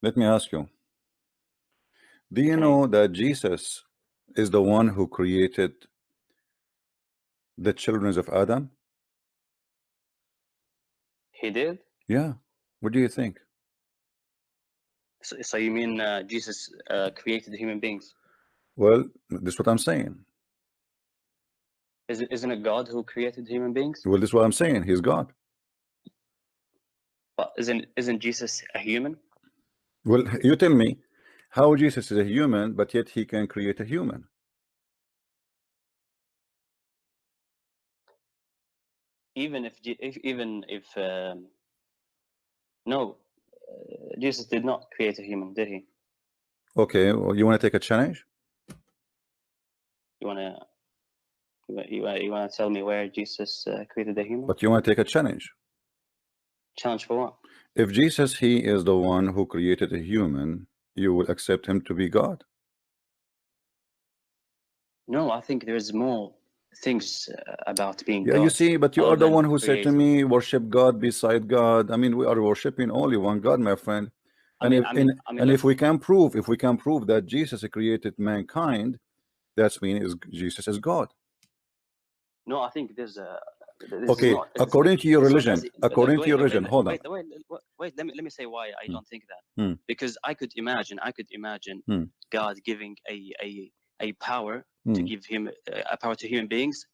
Speaker 3: Let me ask you. Do you know that Jesus is the one who created the children of Adam?
Speaker 2: He did?
Speaker 3: Yeah. What do you think?
Speaker 2: So you mean Jesus created human beings?
Speaker 3: Well, this is what I'm saying.
Speaker 2: Isn't it God who created human beings?
Speaker 3: Well, this is what I'm saying. He's God.
Speaker 2: But isn't Jesus a human?
Speaker 3: Well, you tell me how Jesus is a human, but yet he can create a human.
Speaker 2: Even if no, Jesus did not create a human, did he?
Speaker 3: Okay, well, you want to take a challenge?
Speaker 2: You want to tell me where Jesus created a human?
Speaker 3: But you want to take a challenge?
Speaker 2: Challenge for what?
Speaker 3: If Jesus, he is the one who created a human, you will accept him to be God?
Speaker 2: No, I think there's more things about being
Speaker 3: Yeah,
Speaker 2: God.
Speaker 3: you see, but you are the one who said to me, worship God beside God. I mean, we are worshiping only one God, my friend. And if we can prove, that Jesus created mankind, that means Jesus is God.
Speaker 2: No, I think there's a.
Speaker 3: Okay, according to your religion, hold on.
Speaker 2: Wait. Let me say why I don't think that. Because I could imagine God giving a power to give him a power to human beings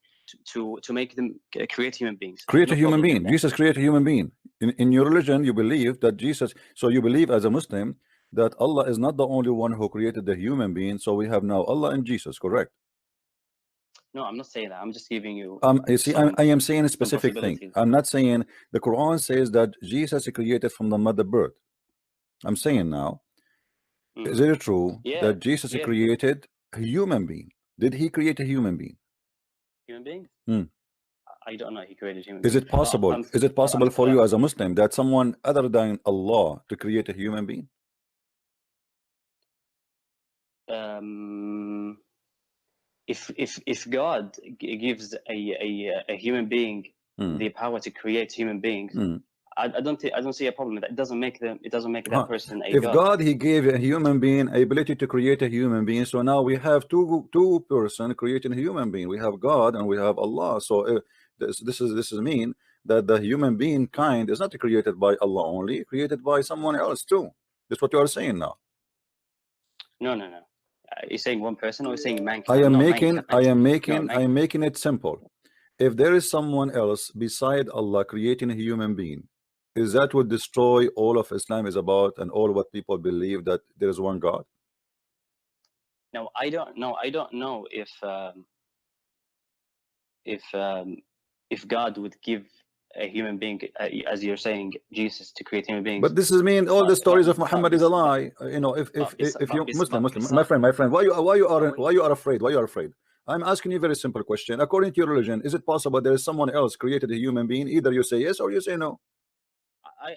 Speaker 2: to make them create human beings.
Speaker 3: Create a human being. Jesus created a human being. In your religion, you believe that Jesus. So you believe as a Muslim that Allah is not the only one who created the human being. So we have now Allah and Jesus, correct?
Speaker 2: No, I'm not saying that. I'm just giving you.
Speaker 3: You see, I am saying a specific thing. I'm not saying the Quran says that Jesus is created from the mother birth. I'm saying now, is it true that Jesus created a human being? Did he create a human being?
Speaker 2: Human being? I don't know. He created human
Speaker 3: being. Is it possible? Is it possible for you as a Muslim that someone other than Allah to create a human being?
Speaker 2: If God gives a human being the power to create human beings, I don't see a problem with that. It doesn't make that person a
Speaker 3: if
Speaker 2: God.
Speaker 3: God he gave a human being ability to create a human being, so now we have two person creating a human being. We have God and we have Allah. So this is mean that the human being kind is not created by Allah only, created by someone else too. That's what you are saying now.
Speaker 2: No. You're saying one person, or you're saying mankind?
Speaker 3: I am making it simple. If there is someone else beside Allah creating a human being, is that what destroy all of Islam is about, and all what people believe that there is one God?
Speaker 2: No, I don't know if God would give a human being, as you're saying, Jesus to create human beings.
Speaker 3: But this is mean all the stories of Muhammad is a lie. You know, if you Muslim, my friend, why you are afraid? Why you are afraid? I'm asking you a very simple question. According to your religion, is it possible there is someone else created a human being? Either you say yes or you say no.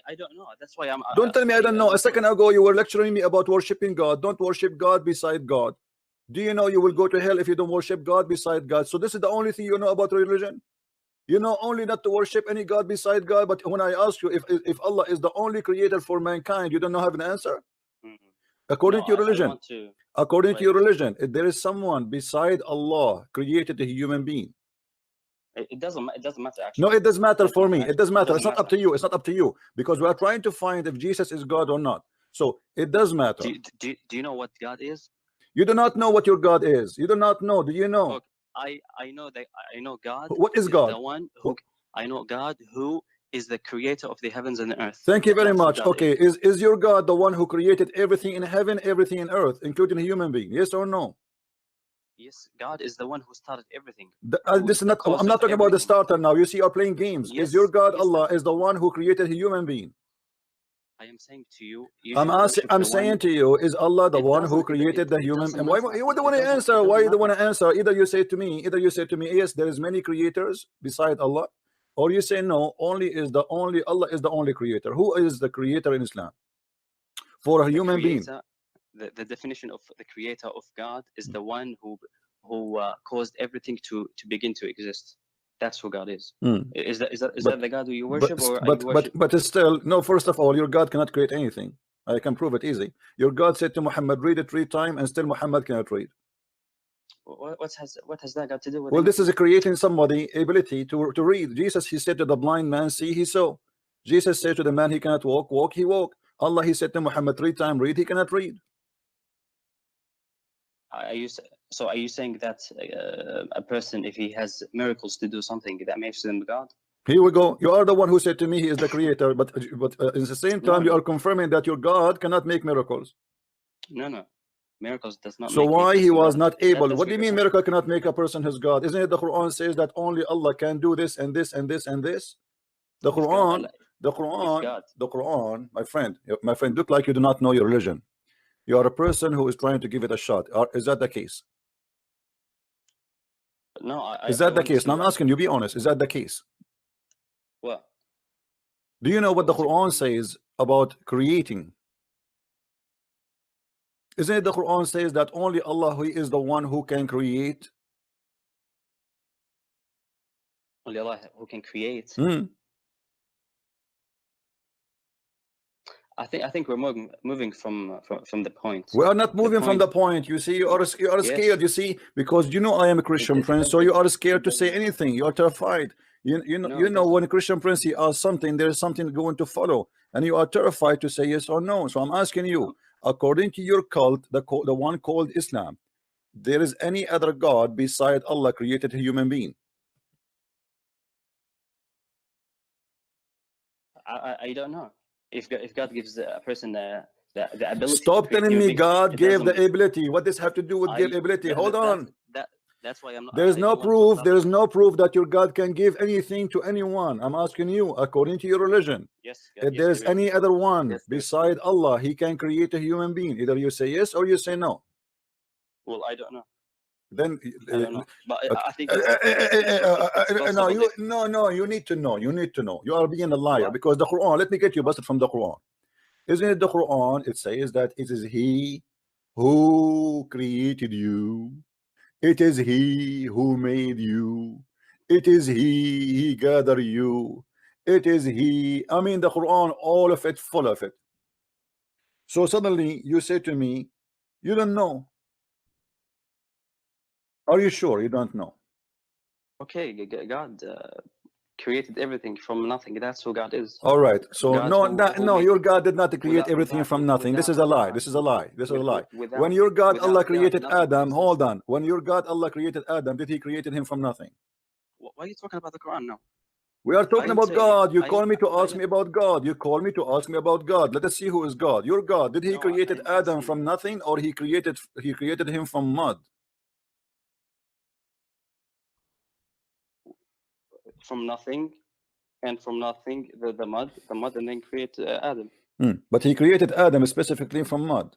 Speaker 2: I don't know. That's why I'm.
Speaker 3: Don't tell me I don't know. A second ago you were lecturing me about worshiping God. Don't worship God beside God. Do you know you will go to hell if you don't worship God beside God? So this is the only thing you know about religion. You know only not to worship any God beside God. But when I ask you if Allah is the only creator for mankind, you don't have an answer. According to your religion, according to your religion, if there is someone beside Allah created a human being,
Speaker 2: it doesn't matter actually.
Speaker 3: No, it does matter for me. It doesn't matter. It's not up to you. It's not up to you, because we are trying to find if Jesus is God or not. So it does matter.
Speaker 2: Do you know what God is?
Speaker 3: You do not know what your God is. You do not know. Do you know?
Speaker 2: Look, I know God.
Speaker 3: What is God?
Speaker 2: The one who I know God who is the creator of the heavens and the earth.
Speaker 3: Thank you very much. Okay, is your God the one who created everything in heaven, everything in earth, including a human being? Yes or no?
Speaker 2: Yes, God is the one who started everything.
Speaker 3: This is not. I'm not talking about the starter now. You see, you're playing games.
Speaker 2: Yes,
Speaker 3: is your God Allah is the one who created a human being?
Speaker 2: I am saying to you.
Speaker 3: I'm saying to you, is Allah the one who created the human? And why you don't want to answer? Why you don't want to answer? Either you say to me, yes, there is many creators beside Allah, or you say no. Allah is the only creator. Who is the creator in Islam for a human being?
Speaker 2: The definition of the creator of God is the one who caused everything to begin to exist. That's who God is. Is that the God who you worship,
Speaker 3: but still no. First of all, your God cannot create anything. I can prove it easy. Your God said to Muhammad, read it 3 times, and still Muhammad cannot read.
Speaker 2: What has that got to do with?
Speaker 3: Well, this is creating somebody ability to read. Jesus, he said to the blind man, see, he saw. Jesus said to the man, he cannot walk, he walked. Allah, he said to Muhammad 3 times, read, he cannot read.
Speaker 2: Are you saying that a person, if he has miracles to do something, that makes him God?
Speaker 3: Here we go. You are the one who said to me he is the creator, but at the same time you are confirming that your God cannot make miracles.
Speaker 2: No, miracles does not.
Speaker 3: So why he was not able? What do you mean miracle cannot make a person his God? Isn't it the Quran says that only Allah can do this and this and this and this? The Quran, my friend, look like you do not know your religion. You are a person who is trying to give it a shot. Is that the case?
Speaker 2: No,
Speaker 3: is that the case? Now I'm asking you, be honest. Is that the case?
Speaker 2: What?
Speaker 3: Do you know what the Quran says about creating? Isn't it the Quran says that only Allah who is the one who can create
Speaker 2: Only Allah who can create. I think we're moving from the point.
Speaker 3: We are not moving from the point. You see, you are scared. You see, because you know I am a Christian prince, so you are scared to say anything. You are terrified. You know when a Christian prince he asks something, there is something going to follow, and you are terrified to say yes or no. So I'm asking you, according to your cult, the one called Islam, there is any other God beside Allah created a human being?
Speaker 2: I don't know. If God gives a person the ability.
Speaker 3: Stop telling me God gave the ability. What does have to do with give ability? Hold on.
Speaker 2: That's why I'm not.
Speaker 3: There is no proof. There is no proof that your God can give anything to anyone. I'm asking you, according to your religion, if there is any other one beside Allah, He can create a human being. Either you say yes or you say no.
Speaker 2: Well, I don't know.
Speaker 3: Then
Speaker 2: I don't know. But I think
Speaker 3: no, you need to know. You need to know. You are being a liar because the Quran. Let me get you busted from the Quran. Isn't it the Quran? It says that it is He who created you. It is He who made you. It is He gathered you. It is He. I mean, the Quran, all of it, full of it. So suddenly you say to me, you don't know. Are you sure you don't know?
Speaker 2: Okay, God created everything from nothing. That's who God is.
Speaker 3: All right. So no, your God did not create everything from nothing. This is a lie. This is a lie. This is a lie. When your God Allah created Adam, hold on. When your God Allah created Adam, did He created him from nothing?
Speaker 2: Why are you talking about the Quran now?
Speaker 3: We are talking about God. You call me to ask me about God. You call me to ask me about God. Let us see who is God. Your God, did He created Adam from nothing, or He created him from mud?
Speaker 2: From nothing, and from nothing the mud, and then create Adam.
Speaker 3: But He created Adam specifically from mud.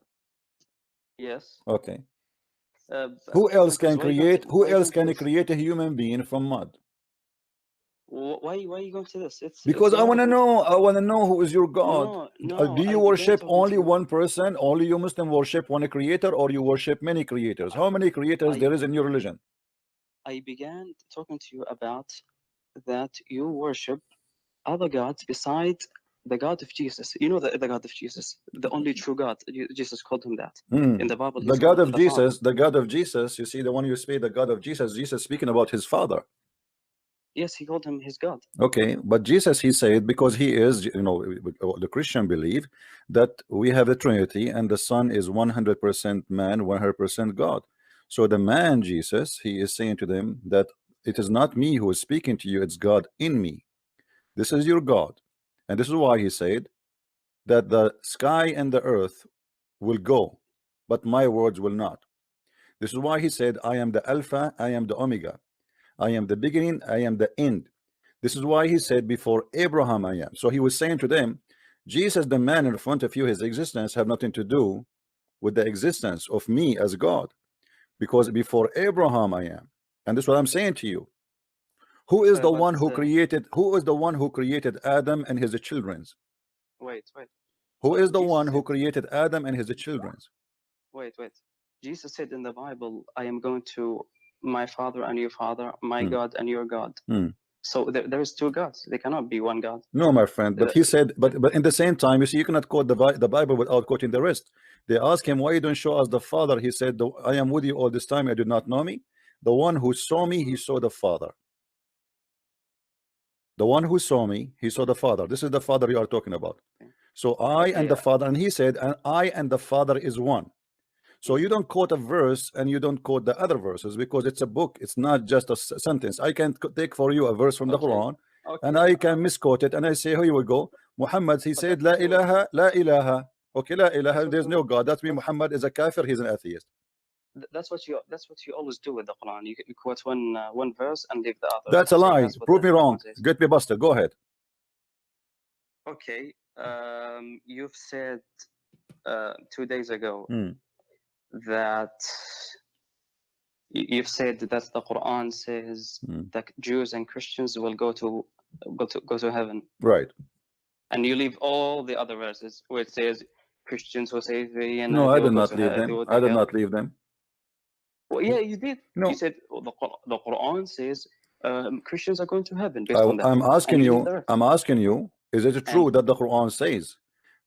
Speaker 2: Yes.
Speaker 3: Okay. Who else can create? Who else can create a human being from mud?
Speaker 2: Why are you going to this?
Speaker 3: Because I want to know. I want to know who is your God.
Speaker 2: No,
Speaker 3: do you worship only one person? Only you Muslim worship one creator, or you worship many creators? How many creators there is in your religion?
Speaker 2: I began talking to you about that you worship other gods besides the God of Jesus. You know the God of Jesus, the only true God. Jesus called him that in the Bible.
Speaker 3: The God of Jesus, the God of Jesus. You see, the one you speak, the God of Jesus. Jesus speaking about His Father.
Speaker 2: Yes, He called him His God.
Speaker 3: Okay, but Jesus, He said, because He is, the Christian believe that we have a Trinity, and the Son is 100% man, 100% God. So the man Jesus, He is saying to them that it is not me who is speaking to you, it's God in me. This is your God. And this is why He said that the sky and the earth will go, but my words will not. This is why He said, I am the Alpha, I am the Omega, I am the beginning, I am the end. This is why He said, before Abraham I am. So He was saying to them, Jesus, the man in front of you, his existence have nothing to do with the existence of me as God, because before Abraham I am. And this is what I'm saying to you. Who is the one who created? Who is the one who created Adam and his children?
Speaker 2: Wait.
Speaker 3: Who is the one who created Adam and his children?
Speaker 2: Wait. Jesus said in the Bible, I am going to my Father and your Father, my God and your God. So there is two gods. They cannot be one God.
Speaker 3: No, my friend. But He said, but in the same time, you see, you cannot quote the Bible without quoting the rest. They asked Him, why you don't show us the Father? He said, I am with you all this time. You do not know me. The one who saw me, he saw the Father. The one who saw me, he saw the Father. This is the Father you are talking about. So I and the Father, and He said, and I and the Father is one. So you don't quote a verse and you don't quote the other verses, because it's a book. It's not just a sentence. I can take for you a verse from the Quran, and I can misquote it, and I say, here you go. Muhammad, he said, La ilaha, la ilaha. Okay, la ilaha, there's no God. That means Muhammad is a kafir, he's an atheist.
Speaker 2: That's what you always do with the Quran. You quote one verse and leave the other.
Speaker 3: That's a lie. Prove me wrong. Get me busted. Go ahead.
Speaker 2: Okay. You've said 2 days ago that you've said that the Quran says that Jews and Christians will go to heaven.
Speaker 3: Right.
Speaker 2: And you leave all the other verses where it says Christians will say
Speaker 3: no, I did not leave them. I did not leave them.
Speaker 2: Well, yeah, you did.
Speaker 3: No.
Speaker 2: You said the Quran says Christians are going to heaven based on that.
Speaker 3: I'm asking you, is it true that the Quran says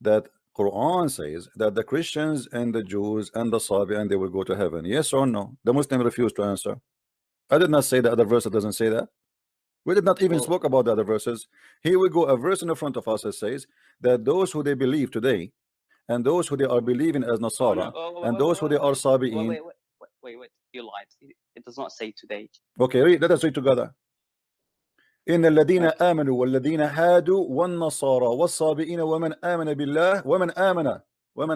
Speaker 3: that the Christians and the Jews and the Sabian, they will go to heaven? Yes or no? The Muslim refused to answer. I did not say the other verse that doesn't say that. We did not even spoke about the other verses. Here we go, a verse in the front of us that says that those who they believe today, and those who they are believing as Nasara, and those who they are Sabi'in.
Speaker 2: Wait, you lied. It does not say today.
Speaker 3: Okay, let us read together. إن الذين آمنوا والذين هادوا والنصارى والصابئين ومن آمن بالله ومن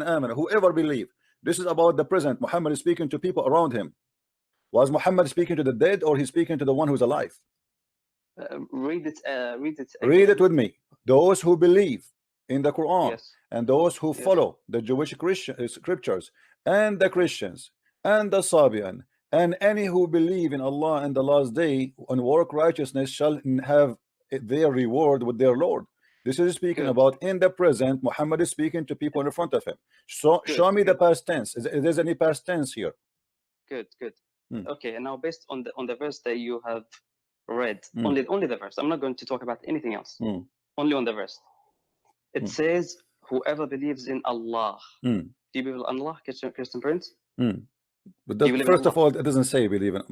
Speaker 3: آمن whoever believe. This is about the present. Muhammad is speaking to people around him. Was Muhammad speaking to the dead, or he's speaking to the one who's alive?
Speaker 2: Read it again.
Speaker 3: Read it with me. Those who believe in the Quran,
Speaker 2: yes,
Speaker 3: and those who follow the Jewish scriptures, and the Christians and the Sabian, and any who believe in Allah and the last day and work righteousness shall have their reward with their Lord. This is speaking about in the present. Muhammad is speaking to people in front of him. So show me the past tense. Is there any past tense here?
Speaker 2: Good. Okay, and now based on the verse that you have read, only the verse. I'm not going to talk about anything else. Only on the verse. It says, whoever believes in Allah. Do you believe in Allah, Christian Prince?
Speaker 3: But first of all, it doesnesn't say believe in.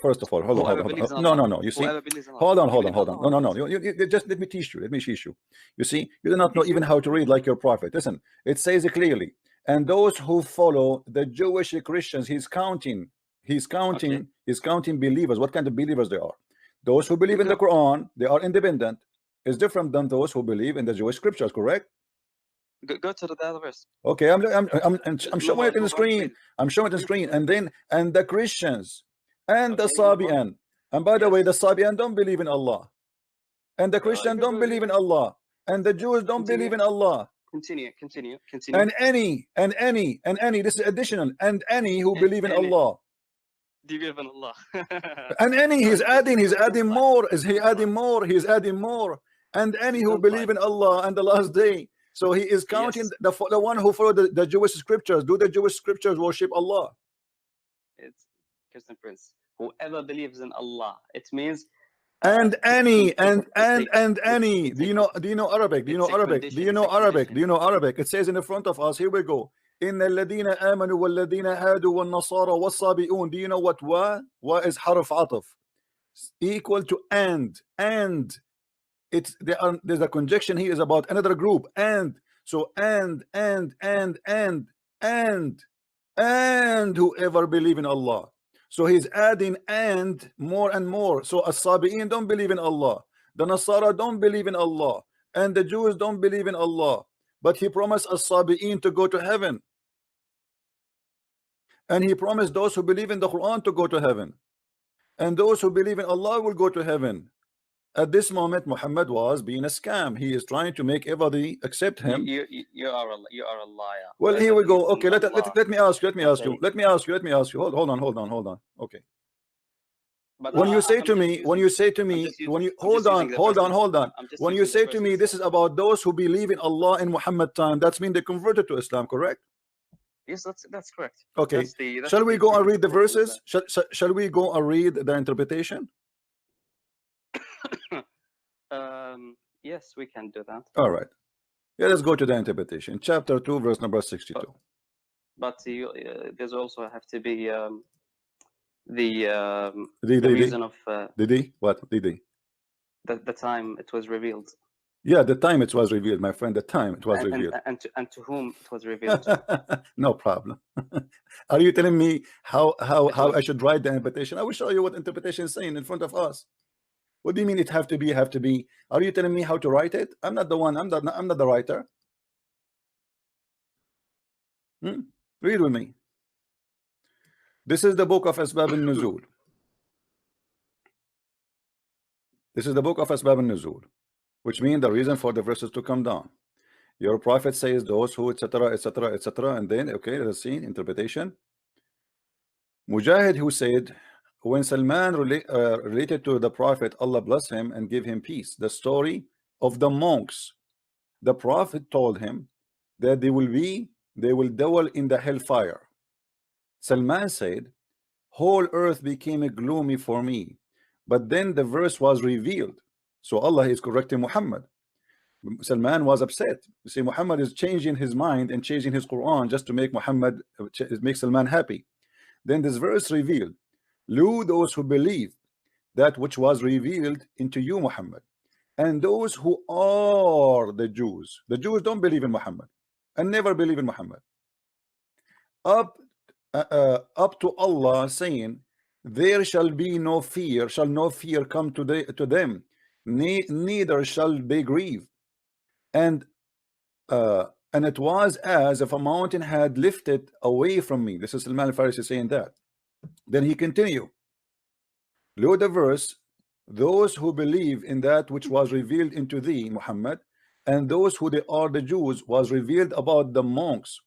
Speaker 3: First of all, hold on. No. You see, hold on. No. You just let me teach you. You see, you do not know even how to read like your prophet. Listen, it says it clearly. And those who follow the Jewish Christians, he's counting believers. What kind of believers they are? Those who believe in the Quran, they are independent. Is different than those who believe in the Jewish scriptures. Correct?
Speaker 2: Go to the other verse.
Speaker 3: Okay, I'm showing it in the screen. I'm showing it in the screen. And the Christians and the Sabian. And by the way, the Sabian don't believe in Allah. And the Christians don't believe in Allah. And the Jews don't believe in Allah.
Speaker 2: Continue.
Speaker 3: And any, this is additional. And any who believe in Allah.
Speaker 2: Do you believe in Allah?
Speaker 3: And any, he's adding more. Is he adding more? He's adding more. And any who believe in Allah and the last day. So he is counting the one who follow the Jewish scriptures. Do the Jewish scriptures worship Allah?
Speaker 2: It's Christian Prince. Whoever believes in Allah. It means
Speaker 3: and any. Do you know Arabic? Do you know Arabic? It says in the front of us. Here we go. إن الذين آمنوا والذين هادوا والنصارى والصابئون. Do you know what wa? Wa is harf ataf, equal to and. There's a conjunction here is about another group, and so and whoever believe in Allah. So he's adding and more. So as-Sabi'in don't believe in Allah, the Nasara don't believe in Allah, and the Jews don't believe in Allah, but he promised as-Sabi'in to go to heaven, and he promised those who believe in the Quran to go to heaven, and those who believe in Allah will go to heaven. At this moment, Muhammad was being a scam. He is trying to make everybody accept him.
Speaker 2: You are a liar.
Speaker 3: Well, here we go. Okay, let me ask you. Hold on. Okay.
Speaker 2: But
Speaker 3: when you say to me, when you say to me, hold on. When you say to me, this is about those who believe in Allah in Muhammad time, that's mean they converted to Islam, correct?
Speaker 2: Yes, that's correct.
Speaker 3: Okay. Shall we go and read the verses? Shall we go and read the interpretation?
Speaker 2: Yes, we can do that.
Speaker 3: All right. Yeah, let's go to the interpretation. Chapter 2, verse number 62.
Speaker 2: But there's also have to be the reason of the time it was revealed.
Speaker 3: Yeah, the time it was revealed, my friend. The time it was revealed.
Speaker 2: And to whom it was revealed.
Speaker 3: No problem. Are you telling me how I should write the interpretation? I will show you what interpretation is saying in front of us. What do you mean it have to be? Are you telling me how to write it? I'm not the one. I'm not the writer. Read with me. This is the book of Asbab al-Nuzul. This is the book of Asbab al-Nuzul, which means the reason for the verses to come down. Your prophet says those who etc. And then okay, let's see interpretation. Mujahid, who said, when Salman related to the prophet, Allah bless him and give him peace, the story of the monks, the prophet told him that they will dwell in the hellfire. Salman said, whole earth became gloomy for me But then the verse was revealed. So Allah is correcting Muhammad. Salman was upset. You see, Muhammad is changing his mind and changing his Quran just to make Muhammad, make Salman happy. Then this verse revealed, "Lo, those who believe that which was revealed into you, Muhammad, and those who are the Jews." The Jews don't believe in Muhammad and never believe in Muhammad. Up to Allah saying, "There shall be no fear, shall no fear come to them, neither shall they grieve." And it was as if a mountain had lifted away from me. This is Salman al-Farisi saying that. Then he continued, "Lo, the verse, those who believe in that which was revealed into thee, Muhammad, and those who they are the Jews, was revealed about the monks,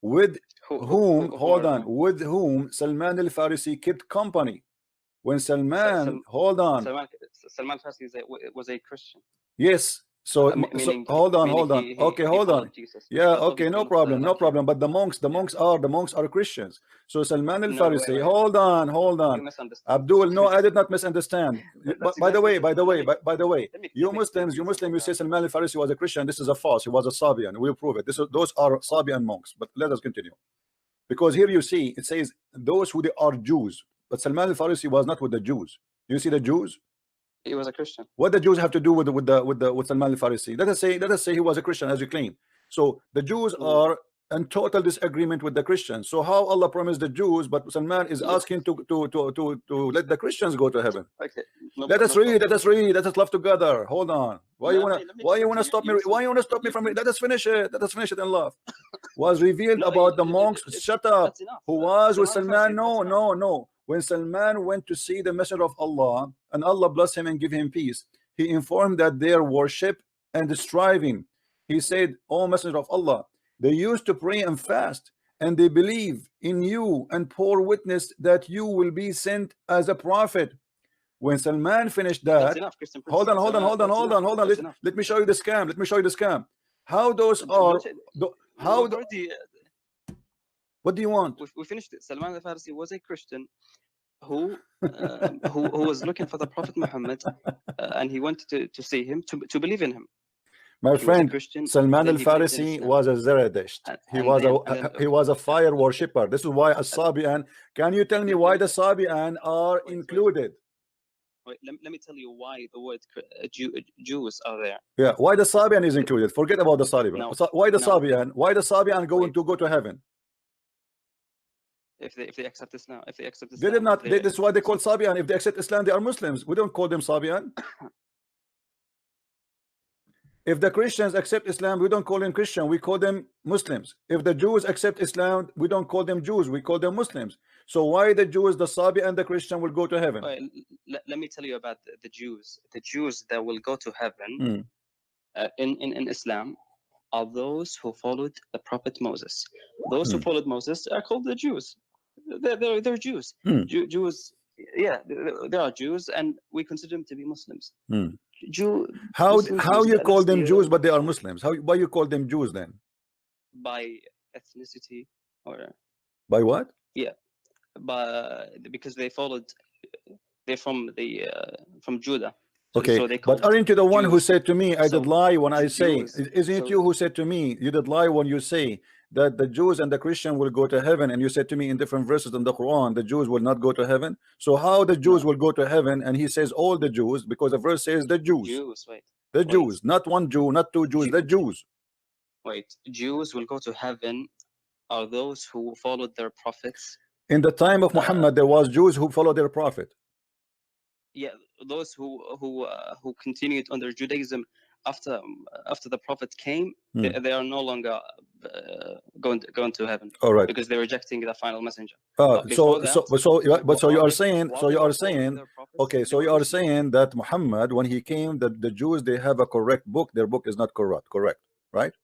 Speaker 3: with whom Salman al-Farisi kept company. When Salman,
Speaker 2: Salman al-Farisi was a Christian.
Speaker 3: Yes. So hold on. Okay, hold on. Yeah, okay, no problem. But the monks are Christians. So Salman al-Farisi, hold on. Abdul, no, I did not misunderstand. By the way, you Muslims, you say Salman al-Farisi was a Christian. This is a false. He was a Sabian. We'll prove it. Those are Sabian monks. But let us continue. Because here you see, it says those who they are Jews. But Salman al-Farisi was not with the Jews. You see the Jews?
Speaker 2: He was a Christian.
Speaker 3: What the Jews have to do with Salman al-Farisi? Let us say he was a Christian, as you claim. So the Jews are in total disagreement with the Christians. So how Allah promised the Jews, but Salman is asking to let the Christians go to heaven?
Speaker 2: Okay.
Speaker 3: Let us read. Let us love together. Hold on. Why you wanna stop me? Why you wanna stop me from it? Let us finish it. Let us finish it in love. Was revealed about the monks. Shut up. Who was with Salman? No. When Salman went to see the Messenger of Allah, and Allah bless him and give him peace, he informed that their worship and striving. He said, "O Messenger of Allah, they used to pray and fast, and they believe in you and bore witness that you will be sent as a prophet." When Salman finished that, hold on. Let me show you the scam. How those are? How? What do you want?
Speaker 2: We finished it. Salman al-Farisi was a Christian who was looking for the Prophet Muhammad, and he wanted to see him, to believe in him.
Speaker 3: My friend, Salman al-Farisi was a Zaradisht. He was a fire worshipper. This is why As-Sabi'an. Can you tell me why the Sabi'an are included?
Speaker 2: Wait, let me tell you why the word Jews are there.
Speaker 3: Yeah, why the Sabi'an is included? Forget about the Sabi'an. Why the Sabi'an? Why the Sabi'an going to go to heaven?
Speaker 2: If they accept this now, if they accept this,
Speaker 3: they did not. That's why they call Sabi'an. If they accept Islam, they are Muslims. We don't call them Sabi'an. If the Christians accept Islam, we don't call them Christian. We call them Muslims. If the Jews accept Islam, we don't call them Jews. We call them Muslims. So why the Jews, the Sabi, and the Christian will go to heaven?
Speaker 2: Let me tell you about the Jews. The Jews that will go to heaven in Islam are those who followed the Prophet Moses. Those who followed Moses are called the Jews. They're Jews. Jews, yeah, they are Jews, and we consider them to be Muslims.
Speaker 3: How you call them Jews, but they are Muslims? Why you call them Jews then?
Speaker 2: By ethnicity, or
Speaker 3: by what?
Speaker 2: Yeah, because they followed. They're from Judah.
Speaker 3: Okay, so but aren't you the one who said to me, I did lie when I say, isn't it you who said to me, you did lie when you say that the Jews and the Christian will go to heaven, and you said to me in different verses in the Quran, the Jews will not go to heaven? So how the Jews will go to heaven? And he says all the Jews, because the verse says the Jews. Jews, not one Jew, not two Jews, the Jews.
Speaker 2: Wait, Jews will go to heaven are those who followed their prophets.
Speaker 3: In the time of Muhammad, there was Jews who followed their prophet.
Speaker 2: Yeah, those who continued under Judaism after the Prophet came, they are no longer going to heaven.
Speaker 3: All right,
Speaker 2: because they're rejecting the final messenger.
Speaker 3: So you are saying okay, so you are saying that Muhammad, when he came, that the Jews, they have a correct book, their book is not corrupt, right?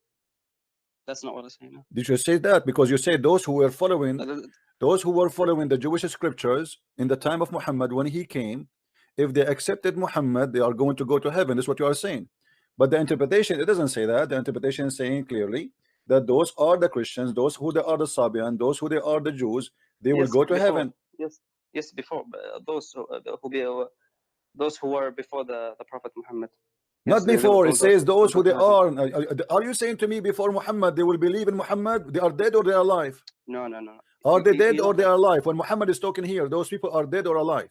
Speaker 2: That's not what I'm saying. No.
Speaker 3: Did you say that? Because you say those who were following the Jewish scriptures in the time of Muhammad when he came, if they accepted Muhammad, they are going to go to heaven. That's what you are saying. But the interpretation, it doesn't say that. The interpretation is saying clearly that those are the Christians, those who they are the Sabian, those who they are the Jews, they will go to heaven.
Speaker 2: Yes, before those who Those who were before the Prophet Muhammad.
Speaker 3: Not before. It says those who they are. Are you saying to me before Muhammad they will believe in Muhammad? They are dead or they are alive?
Speaker 2: No, no, no.
Speaker 3: Are they dead or they are alive? When Muhammad is talking here, those people are dead or alive?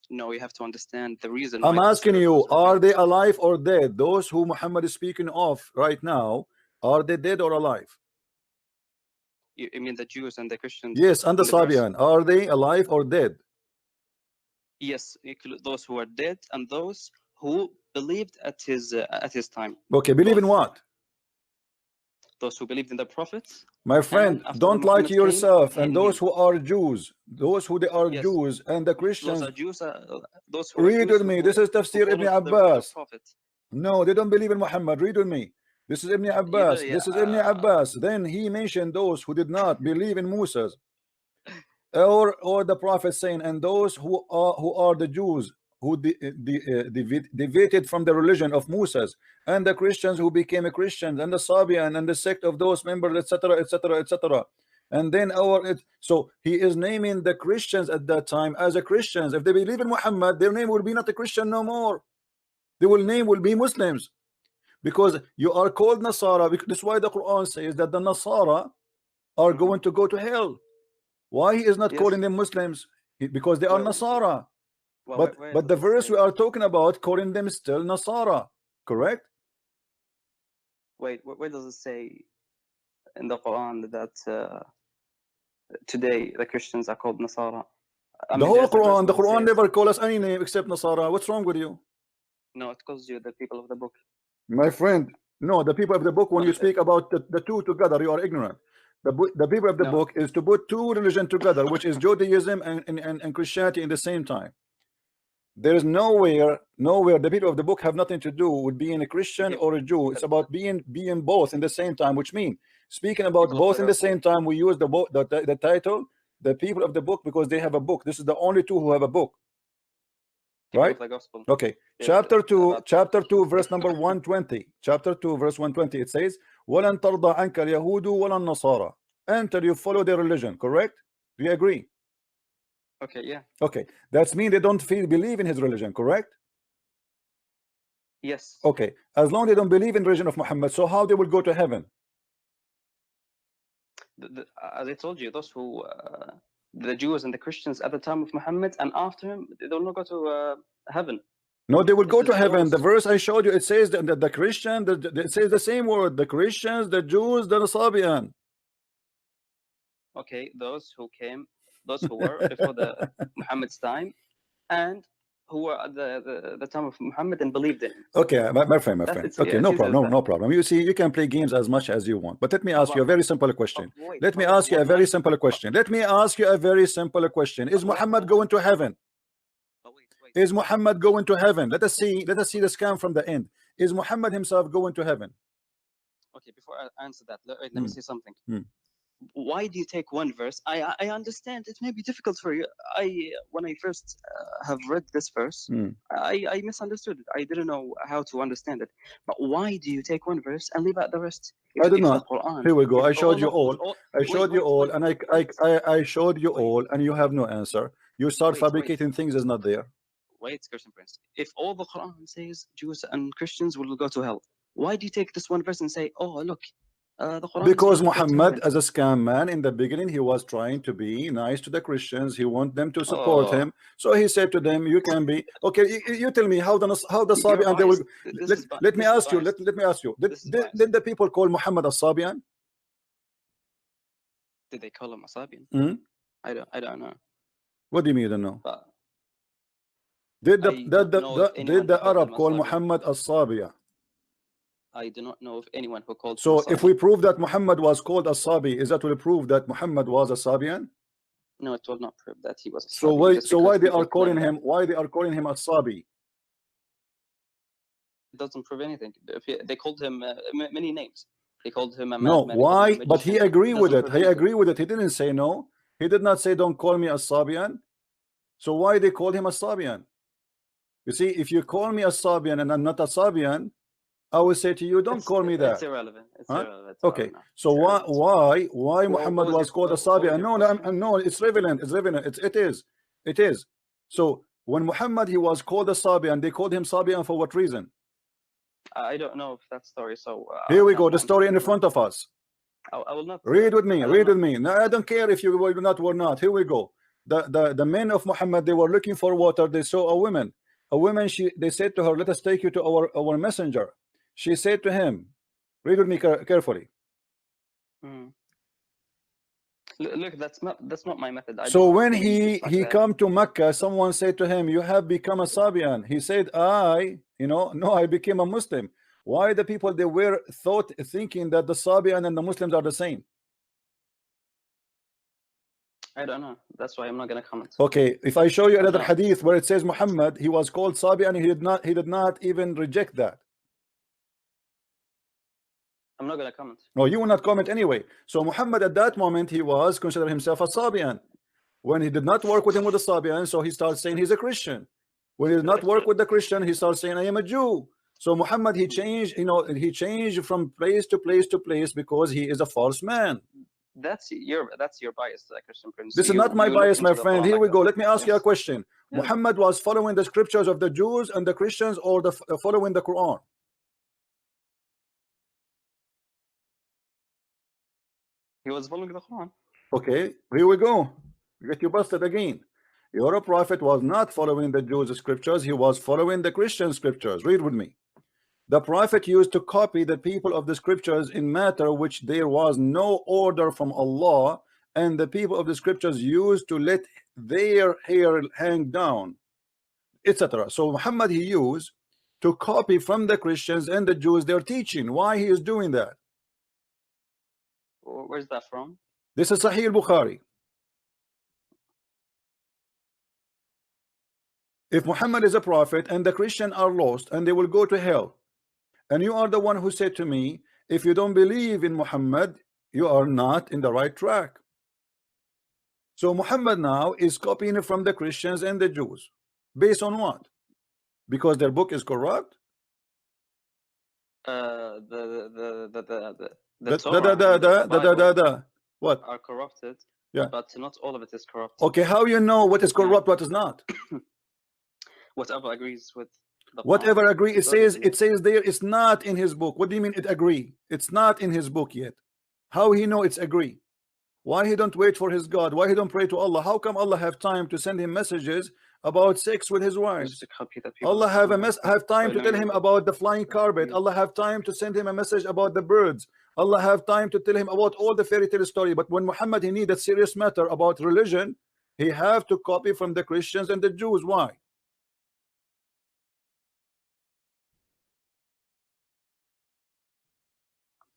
Speaker 2: No, you have to understand the reason.
Speaker 3: I'm asking you, are they alive or dead? Those who Muhammad is speaking of right now, are they dead or alive?
Speaker 2: You mean the Jews and the Christians?
Speaker 3: Yes, and the Sabian. Are they alive or dead?
Speaker 2: Yes, those who are dead and those who believed at his time.
Speaker 3: Okay, believe in what?
Speaker 2: Those who believed in the prophets.
Speaker 3: My friend, don't lie to yourself. And those who are Jews, those who they are Jews, and the Christians.
Speaker 2: Those are Jews. Those who
Speaker 3: read with me. This is Tafsir Ibn Abbas. No, they don't believe in Muhammad. Read with me. This is Ibn Abbas. This is Ibn Abbas. Then he mentioned those who did not believe in Moses, or the Prophet saying, and those who are the Jews who deviated from the religion of Moses, and the Christians who became a Christian, and the Sabian and the sect of those members, etc., etc., etc. And then so he is naming the Christians at that time as a Christians. If they believe in Muhammad, their name will be not a Christian no more. Their name will be Muslims, because you are called Nasara. That's why the Quran says that the Nasara are going to go to hell. Why he is not calling them Muslims? Because they are Nasara. But the verse we are talking about calling them still Nasara, correct?
Speaker 2: Wait, where does it say in the Quran that today the Christians are called Nasara?
Speaker 3: The whole Quran, the Quran never calls us any name except Nasara. What's wrong with you?
Speaker 2: No, it calls you the people of the book.
Speaker 3: My friend, no, the people of the book, when you speak about the two together, you are ignorant. The people of the book is to put two religions together, which is Judaism and Christianity in the same time. There is nowhere the people of the book have nothing to do with being a Christian or a Jew. It's about being both in the same time, which means speaking about both in the same time. We use the title, the people of the book, because they have a book. This is the only two who have a book, right? Okay, chapter 2 verse number 120. Chapter 2 verse 120. It says, "Walan tarda anka al-yahudu walan nasara," until you follow their religion. Correct? Do you agree?
Speaker 2: Okay, yeah.
Speaker 3: Okay, that's mean they don't believe in his religion, correct?
Speaker 2: Yes.
Speaker 3: Okay, as long as they don't believe in the religion of Muhammad, so how they will go to heaven?
Speaker 2: As I told you, those who the Jews and the Christians at the time of Muhammad and after him, they will not go to heaven.
Speaker 3: No, they will go to heaven. The verse I showed you, it says that the Christian, it says the same word, the Christians, the Jews, the Sabian.
Speaker 2: Okay, those who were before the Muhammad's time, and who were at the time of Muhammad and believed in him.
Speaker 3: Okay, my friend. Okay, no problem. You see, you can play games as much as you want, but let me ask you a very simple question. Let me ask you a very simple question. Is Muhammad going to heaven? Is Muhammad going to heaven? Let us see the scam from the end. Is Muhammad himself going to heaven?
Speaker 2: Okay, before I answer that, let me say something. Why do you take one verse? I understand it may be difficult for you. When I first have read this verse, I misunderstood it. I didn't know how to understand it. But why do you take one verse and leave out the rest?
Speaker 3: I did not. Here we go. I showed you all. I showed you all, and I showed you all, and you have no answer. You start fabricating things that's not there.
Speaker 2: Wait, Christian Prince. If all the Quran says Jews and Christians will go to hell, why do you take this one verse and say, "Oh, look"?
Speaker 3: Because Muhammad, as a scam man, in the beginning he was trying to be nice to the Christians. He want them to support him, so he said to them, "You can be okay." You tell me how the Sabian they will. Let me ask you. Let me ask you. Did the people call Muhammad a Sabian?
Speaker 2: Did they call him a Sabian? I don't know.
Speaker 3: What do you mean you don't know? Did the Arab call Muhammad a Sabian?
Speaker 2: I do not know of anyone who called.
Speaker 3: So if we prove that Muhammad was called a Sabi, is that will prove that Muhammad was a Sabian?
Speaker 2: No, it will not prove that he was a Sabi.
Speaker 3: So why they are calling him? Why they are calling him a Sabi?
Speaker 2: It doesn't prove anything. They called him many names. They called him a
Speaker 3: no. Why? But he agreed with it. He agreed with it. He didn't say no. He did not say don't call me a Sabian. So why they called him a Sabian? You see, if you call me a Sabian and I'm not a Sabian, I will say to you, don't call me that.
Speaker 2: It's irrelevant. It's irrelevant.
Speaker 3: Okay. So why Muhammad was called a Sabian? No, it's relevant. It is. So When Muhammad, he was called a Sabian, they called him Sabian for what reason?
Speaker 2: I don't know if that story. So
Speaker 3: here we go, the story in front of us.
Speaker 2: I will not
Speaker 3: read with me. Read with me. No, I don't care if you will not or not. Here we go. The men of Muhammad, they were looking for water. They saw a woman. They said to her, "Let us take you to our messenger." She said to him, read with me carefully.
Speaker 2: Look, that's not my method.
Speaker 3: So when he come to Mecca, someone said to him, "You have become a Sabian." He said, no, I became a Muslim. Why the people, they were thinking that the Sabian and the Muslims are the same?
Speaker 2: I don't know. That's why I'm not going to comment.
Speaker 3: Okay, if I show you another hadith where it says Muhammad, he was called Sabian, he did not even reject that.
Speaker 2: I'm not going to comment.
Speaker 3: No, you will not comment anyway. So Muhammad at that moment, he was considering himself a Sabian. When he did not work with him with the Sabian, so he starts saying he's a Christian. When he did not work with the Christian, he starts saying I am a Jew. So Muhammad, he changed, he changed from place to place to place because he is a false man.
Speaker 2: That's your bias, Christian Prince.
Speaker 3: This is not my bias, my friend. Here we go. Let me ask you a question.
Speaker 2: Yeah.
Speaker 3: Muhammad was following the scriptures of the Jews and the Christians, or following the Quran?
Speaker 2: He was following the Quran.
Speaker 3: Okay, here we go. Get you busted again. Your prophet was not following the Jews' scriptures. He was following the Christian scriptures. Read with me. The prophet used to copy the people of the scriptures in matter which there was no order from Allah, and the people of the scriptures used to let their hair hang down, etc. So Muhammad, he used to copy from the Christians and the Jews their teaching. Why he is doing that?
Speaker 2: Where's that from?
Speaker 3: This is Sahih Bukhari. If Muhammad is a prophet and the Christians are lost and they will go to hell, and you are the one who said to me, if you don't believe in Muhammad, you are not in the right track. So Muhammad now is copying from the Christians and the Jews. Based on what? Because their book is corrupt?
Speaker 2: The
Speaker 3: what?
Speaker 2: Are corrupted.
Speaker 3: Yeah.
Speaker 2: But not all of it is corrupt.
Speaker 3: Okay, how you know what is corrupt, what is not?
Speaker 2: Whatever agrees with the
Speaker 3: whatever agree, it says there it's not in his book. What do you mean it agree? It's not in his book yet. How he know it's agree? Why he don't wait for his God? Why he don't pray to Allah? How come Allah have time to send him messages about sex with his wives? Allah have time to tell him about the flying carpet. Allah have time to send him a message about the birds. Allah have time to tell him about all the fairy tale story. But when Muhammad, he need a serious matter about religion, he have to copy from the Christians and the Jews. Why?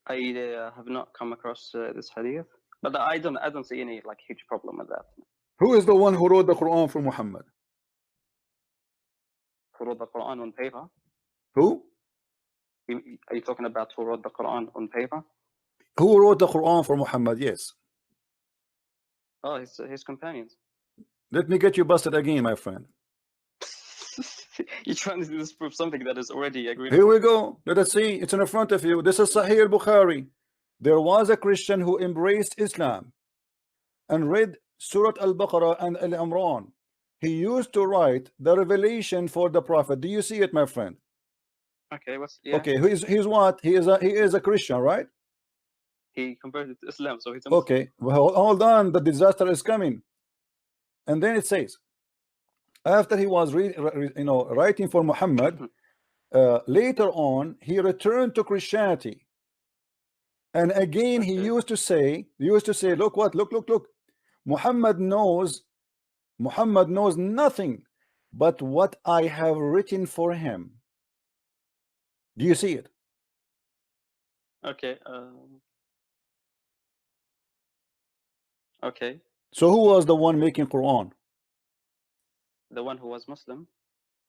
Speaker 2: I have not come across this hadith, but I don't see any huge problem with that.
Speaker 3: Who is the one who wrote the Quran for Muhammad?
Speaker 2: Who wrote the Quran on paper?
Speaker 3: Who?
Speaker 2: Are you talking about who wrote the Quran on paper?
Speaker 3: Who wrote the Quran for Muhammad? Yes.
Speaker 2: Oh, his companions.
Speaker 3: Let me get you busted again, my friend.
Speaker 2: You're trying to disprove something that is already agreed.
Speaker 3: Here we go. Let us see. It's in front of you. This is Sahih Bukhari. There was a Christian who embraced Islam and read Surah Al-Baqarah and Al-Imran. He used to write the revelation for the Prophet. Do you see it, my friend?
Speaker 2: Okay.
Speaker 3: Okay. He's what? He is a Christian, right?
Speaker 2: He converted to Islam, so he's a
Speaker 3: Muslim. Okay. Well, hold on. The disaster is coming. And then it says, after he was writing for Muhammad, later on he returned to Christianity, and again he used to say, look, Muhammad knows nothing but what I have written for him. Do you see it?
Speaker 2: Okay. Okay.
Speaker 3: So who was the one making Quran?
Speaker 2: The one who was Muslim.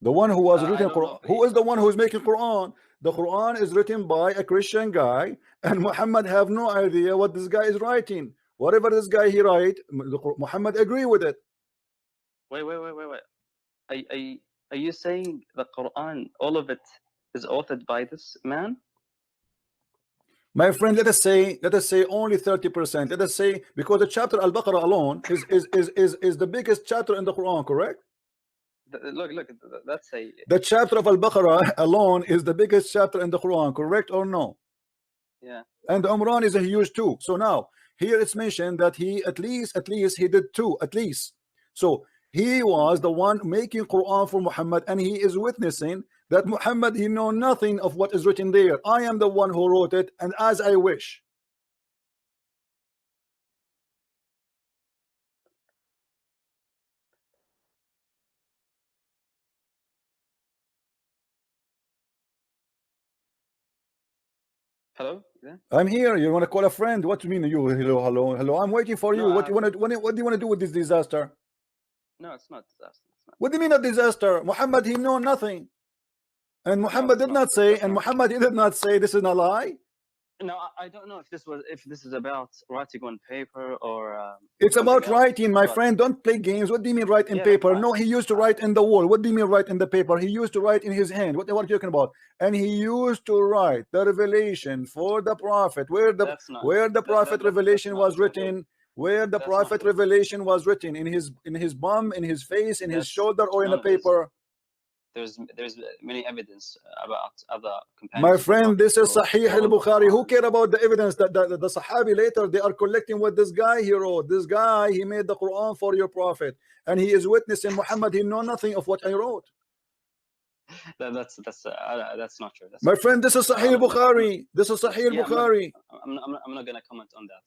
Speaker 3: The one who was written Quran. Who is the one who is making Quran? The Quran is written by a Christian guy, and Muhammad have no idea what this guy is writing. Whatever this guy he write, Muhammad agree with it.
Speaker 2: Wait. Are you saying the Quran, all of it, is authored by this man?
Speaker 3: My friend, let us say only 30%. Let us say, because the chapter Al-Baqarah alone is the biggest chapter in the Quran, correct?
Speaker 2: Look, let's say
Speaker 3: the chapter of Al-Baqarah alone is the biggest chapter in the Quran, correct or no?
Speaker 2: Yeah.
Speaker 3: And Umran is a huge too. So now here it's mentioned that he at least he did two at least. So he was the one making Quran for Muhammad, and he is witnessing that Muhammad, he know nothing of what is written there. I am the one who wrote it, and as I wish.
Speaker 2: Hello? Yeah?
Speaker 3: I'm here. You want to call a friend? What do you mean? You hello? I'm waiting for you.
Speaker 2: No,
Speaker 3: What do you want to do with this disaster?
Speaker 2: No, it's not disaster. It's not.
Speaker 3: What do you mean a disaster? Muhammad, he know nothing, and Muhammad did not say, and Muhammad did not say this is a lie.
Speaker 2: No, I don't know if this is about writing on paper or.
Speaker 3: It's about writing, my friend. Don't play games. What do you mean write in paper? No, he used to write in the wall. What do you mean write in the paper? He used to write in his hand. What are you talking about? And he used to write the revelation for the prophet, where the prophet revelation was written. Where the prophet revelation was written, in his bum, in his face, in his shoulder, or in a paper.
Speaker 2: There's many evidence about other companions.
Speaker 3: My friend, this is Sahih al-Bukhari. Who care about the evidence that the Sahabi later they are collecting what this guy he wrote? This guy, he made the Quran for your prophet, and he is witnessing Muhammad. He know nothing of what I wrote.
Speaker 2: That's not true.
Speaker 3: My friend, this is Sahih al-Bukhari. This is Sahih al-Bukhari.
Speaker 2: I'm not gonna comment on that.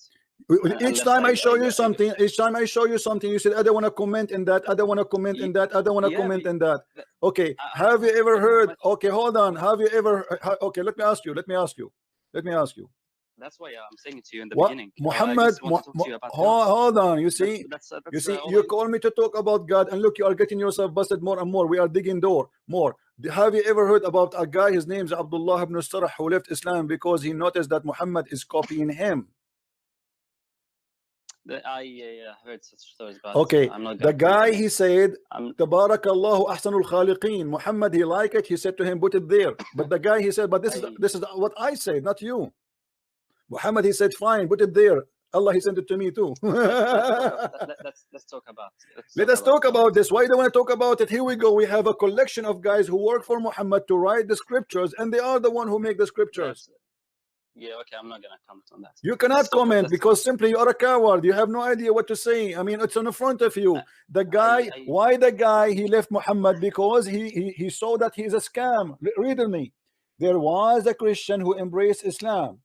Speaker 3: Each time I show you something, you said I don't want to comment in that, I don't want to comment in that, I don't want to comment in that. Okay, have you ever heard? Okay, hold on. Have you ever? Okay, let me ask you.
Speaker 2: That's why I'm saying it to you in the beginning.
Speaker 3: Muhammad, hold on. You see, you call me to talk about God, and look, you are getting yourself busted more and more. We are digging more. Have you ever heard about a guy? His name is Abdullah ibn Sarah, who left Islam because he noticed that Muhammad is copying him.
Speaker 2: I heard such stories, but
Speaker 3: okay,
Speaker 2: I'm not
Speaker 3: the guy he said Tabarakallahu ahsanul khaliqeen. Muhammad, he liked it, he said to him, put it there. But the guy, he said, but this is what I said, not you. Muhammad, he said, fine, put it there. Allah, he sent it to me too.
Speaker 2: let's talk about it.
Speaker 3: Let us talk about this. Why do you want to talk about it? Here we go. We have a collection of guys who work for Muhammad to write the scriptures, and they are the one who make the scriptures.
Speaker 2: Yeah, okay, I'm not gonna comment on that.
Speaker 3: You cannot comment because simply you are a coward. You have no idea what to say. I mean, it's in front of you. The guy, why the guy he left Muhammad? Because he saw that he is a scam. Read me. There was a Christian who embraced Islam,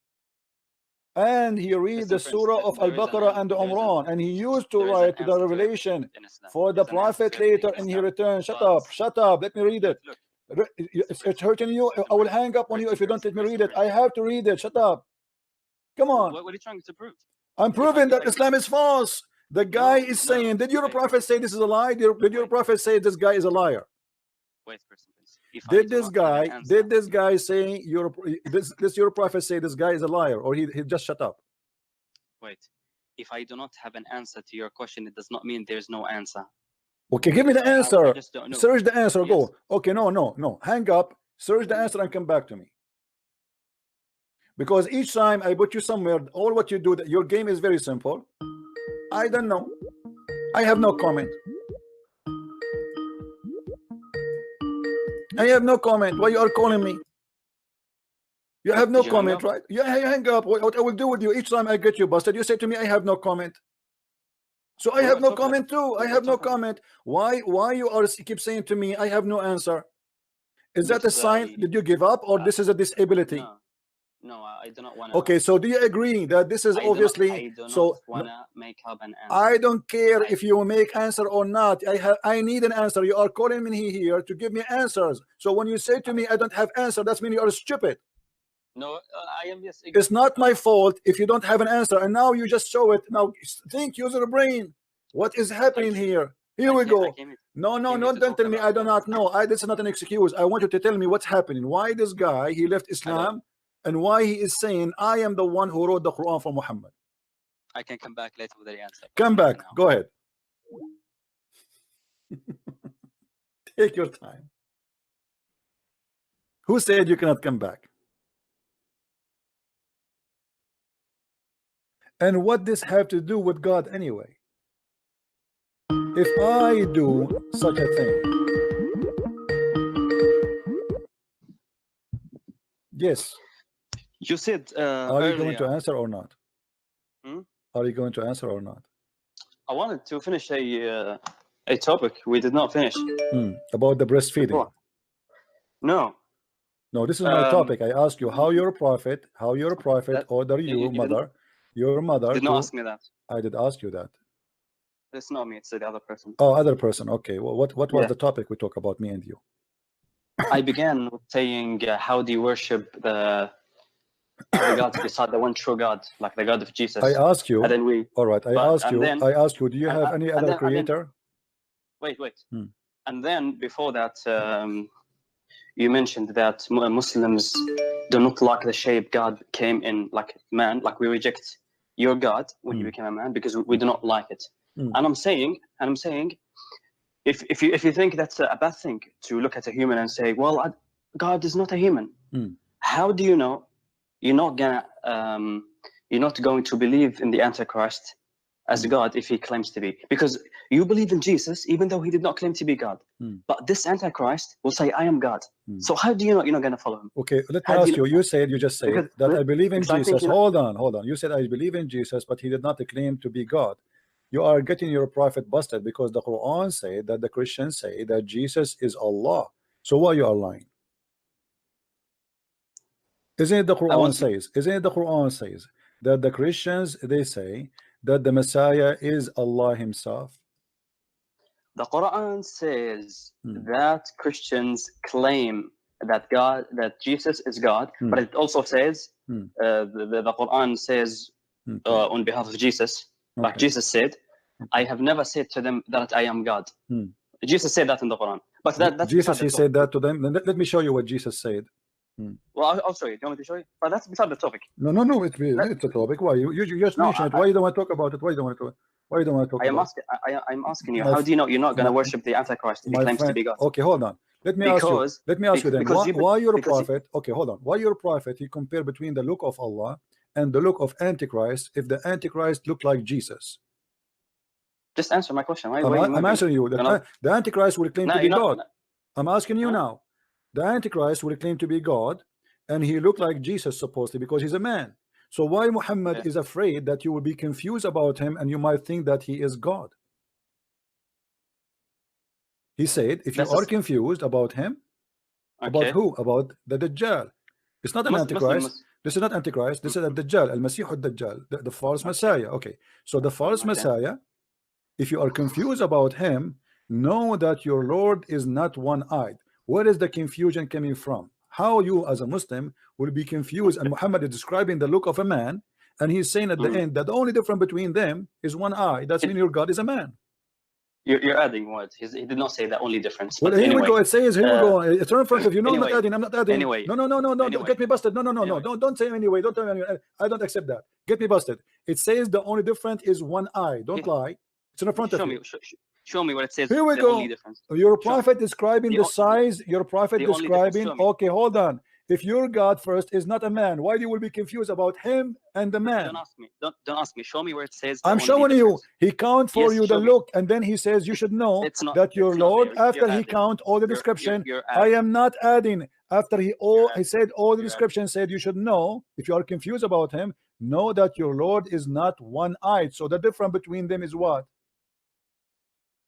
Speaker 3: and he read the surah of Al-Baqarah and Umran, and he used to write the revelation for the prophet later, and he returned. Shut up. Let me read it. It's hurting you. I will hang up on you if you don't let me read it. I have to read it. Shut up. Come on.
Speaker 2: What are you trying to prove?
Speaker 3: I'm proving that Islam is false. The guy is saying, did your prophet say this is a lie? Did your prophet say this guy is a liar?
Speaker 2: Wait, person, please.
Speaker 3: Did this guy say your prophet say this guy is a liar, or he just shut up?
Speaker 2: Wait. If I do not have an answer to your question, it does not mean there's no answer.
Speaker 3: Okay, give me the answer. Search the answer. Yes. Go. Okay, no. Hang up. Search the answer and come back to me. Because each time I put you somewhere, all what you do, your game is very simple. I don't know. I have no comment. I have no comment. Why you are calling me? You have no comment, right? Yeah, hang up. What I will do with you each time I get you busted, you say to me, I have no comment. So I have no comment too. I have no comment. Why you keep saying to me, I have no answer? Is that a sign that you give up, or this is a disability?
Speaker 2: No, I do not want to.
Speaker 3: Okay, so do you agree that this is obviously?
Speaker 2: I do not want to make up an answer.
Speaker 3: I don't care if you make answer or not. I need an answer. You are calling me here to give me answers. So when you say to me, I don't have answer, that means you are stupid.
Speaker 2: No, I am just.
Speaker 3: It's not my fault if you don't have an answer, and now you just show it. Now think, use your brain. What is happening here? Here we go. No, don't tell me I do not know. This is not an excuse. I want you to tell me what's happening. Why this guy he left Islam, and why he is saying I am the one who wrote the Quran for Muhammad.
Speaker 2: I can come back later with the answer.
Speaker 3: Come back. Go ahead. Take your time. Who said you cannot come back? And what this have to do with God anyway? If I do such a thing,
Speaker 1: Yes.
Speaker 2: You said
Speaker 1: are you going to
Speaker 2: earlier.
Speaker 1: answer or not? Are you going to answer or not?
Speaker 2: I wanted to finish a topic we did not finish.
Speaker 1: About the breastfeeding.
Speaker 2: Before. No,
Speaker 1: this is my topic. I ask you how your prophet order your mother
Speaker 2: did not ask me that.
Speaker 1: I did ask you that.
Speaker 2: It's not me, it's the other person.
Speaker 1: Oh, other person. Okay. Well, what was the topic we talk about, me and you?
Speaker 2: I began with saying how do you worship the gods beside the one true God, like the God of Jesus?
Speaker 1: I ask you.
Speaker 2: And then we.
Speaker 1: All right. I ask you. Do you have any other creator?
Speaker 2: Wait. And then before that, you mentioned that Muslims do not like the shape God came in, like man. Like we reject your God when you became a man because we do not like it. And I'm saying, if you think that's a bad thing to look at a human and say, well, God is not a human. How do you know you're not going to believe in the Antichrist as God if he claims to be? Because you believe in Jesus even though he did not claim to be God. But this Antichrist will say, I am God. So how do you know you're not going to follow him?
Speaker 1: Okay, let me ask you. You just said that I believe in Jesus. Hold on. You said I believe in Jesus, but he did not claim to be God. You are getting your prophet busted because the Quran say that the Christians say that Jesus is Allah. So why you are lying? Isn't it the Quran says that the Christians, they say that the Messiah is Allah himself?
Speaker 2: The Quran says that Christians claim that Jesus is God, but it also says the Quran says on behalf of Jesus, like Jesus said, I have never said to them that I am God. Jesus said that in the Quran. But that's
Speaker 1: Jesus, he said that to them. Let me show you what Jesus said.
Speaker 2: Well, I'll show you. Do you want me to show you? But that's beside the topic.
Speaker 1: No, it's a topic. Why you just mentioned it? Why you don't want to talk about it? Why you don't want to talk about it?
Speaker 2: I'm asking you, how do you know you're not going to worship the Antichrist if he claims to be God?
Speaker 1: Okay, hold on. Let me ask you then. Why your prophet? Okay, hold on. Why your prophet? He compared between the look of Allah and the look of Antichrist. If the Antichrist looked like Jesus,
Speaker 2: just answer my question.
Speaker 1: I'm answering you. The Antichrist will claim to be God. I'm asking you now. The Antichrist will claim to be God, and he looked like Jesus supposedly because he's a man. So why Muhammad is afraid that you will be confused about him and you might think that he is God? He said, if you are confused about him, about who? About the Dajjal. It's not an Antichrist. This is not Antichrist. This is a Dajjal, Al-Masih al-Dajjal, the false Messiah. Okay, so the false Messiah, if you are confused about him, know that your Lord is not one-eyed. Where is the confusion coming from? How you as a Muslim will be confused, and Muhammad is describing the look of a man, and he's saying at the end that the only difference between them is one eye. That's when your God is a man.
Speaker 2: You're adding words. He did not say the only difference.
Speaker 1: Well, here we go. It says, here we go. It's right in front of you. No, I'm not adding. I'm not adding.
Speaker 2: Anyway.
Speaker 1: No. Anyway. Get me busted. No. Don't say anyway. Don't tell me anyway. I don't accept that. Get me busted. It says the only difference is one eye. Don't lie. It's in front of you.
Speaker 2: Show me what it says.
Speaker 1: Here we go. Your prophet describing the size. Your prophet describing. Okay, hold on. If your God first is not a man, why you will be confused about him and the man?
Speaker 2: Don't ask me. Don't ask me. Show me where it says.
Speaker 1: I'm showing you. He count for you the look, and then he says you should know that your Lord. After he count all the description, I am not adding. After he said all the description, said you should know. If you are confused about him, know that your Lord is not one-eyed. So the difference between them is what?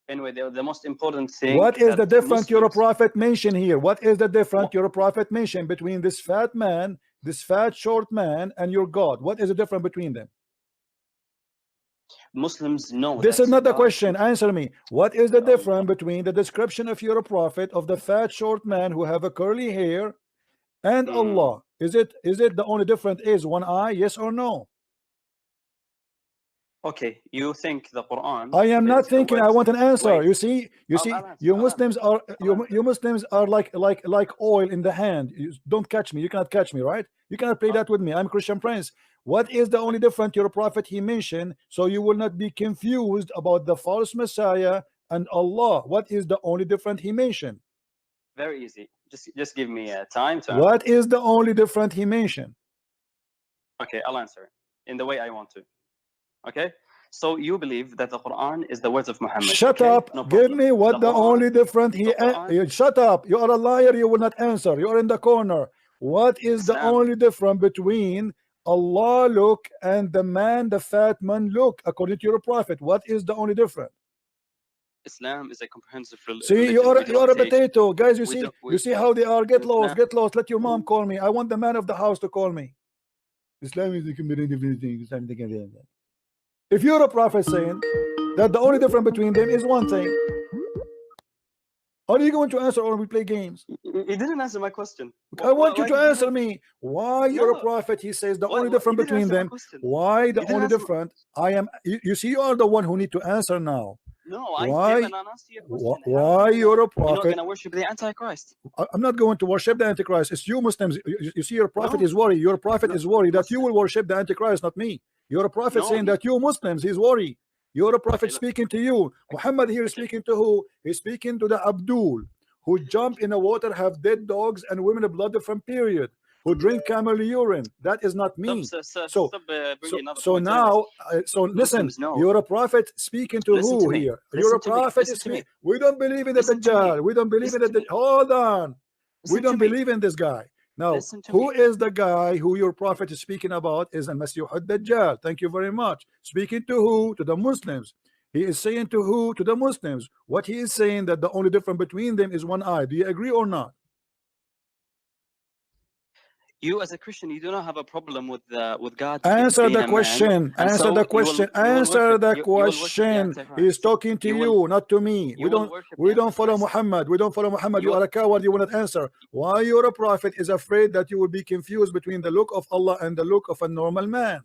Speaker 2: Anyway, the most important thing.
Speaker 1: What is the difference your prophet mentioned here? What is the difference your prophet mentioned between this fat man, this fat short man, and your God? What is the difference between them?
Speaker 2: Muslims know.
Speaker 1: This is not the question. Answer me. What is the difference between the description of your prophet of the fat short man who have a curly hair and Allah? Is it the only difference is one eye? Yes or no?
Speaker 2: Okay, you think the Quran?
Speaker 1: I am not thinking. I want an answer. You see, you Muslims are like oil in the hand. You don't catch me. You cannot catch me, right? You cannot play that with me. I'm Christian Prince. What is the only difference your prophet he mentioned, so you will not be confused about the false Messiah and Allah? What is the only difference he mentioned?
Speaker 2: Very easy. Just give me time to.
Speaker 1: What is the only difference he mentioned?
Speaker 2: Okay, I'll answer in the way I want to. Okay, so you believe that the Quran is the words of Muhammad.
Speaker 1: Shut up. No, give me what the only difference he. Shut up. You are a liar. You will not answer. You are in the corner. What is the only difference between Allah look and the man, the fat man look, according to your prophet? What is the only difference?
Speaker 2: Islam is a comprehensive religion.
Speaker 1: See, you're a potato, guys. You see how they are. Get lost, get lost. Let your mom call me. I want the man of the house to call me. Islam is the comprehensive thing. If you're a prophet saying that the only difference between them is one thing, are you going to answer or we play games?
Speaker 2: You didn't answer my question.
Speaker 1: I want you to answer me. Why you're a prophet? He says the only difference between them. Why the only difference? I am. You see, you are the one who need to answer now.
Speaker 2: No, I gave an answer to your question.
Speaker 1: Why you're a prophet?
Speaker 2: You're not going to worship the Antichrist.
Speaker 1: I'm not going to worship the Antichrist. It's you Muslims. You see, your prophet is worried. Your prophet is worried that you will worship the Antichrist, not me. You're a prophet saying that you Muslims, he's worried. You're a prophet speaking to you. Muhammad here is speaking to who? He's speaking to the Abdul, who jump in the water, have dead dogs and women blood from period, who drink camel urine. That is not me. So now, listen, you're a prophet speaking to who here? You're a prophet speaking. We don't believe in the Dajjal. We don't believe in the hold on. We don't believe in this guy. Now, who is the guy who your prophet is speaking about? Is al-Masih ad-Dajjal. Thank you very much. Speaking to who? To the Muslims. He is saying to who? To the Muslims. What he is saying that the only difference between them is one eye. Do you agree or not?
Speaker 2: You as a Christian, you do not have a problem with God.
Speaker 1: Answer the question. Answer the question. Answer the question. He's talking to you, not to me. We don't follow Muhammad. We don't follow Muhammad. You are a coward. You will not answer. Why you're a prophet is afraid that you will be confused between the look of Allah and the look of a normal man.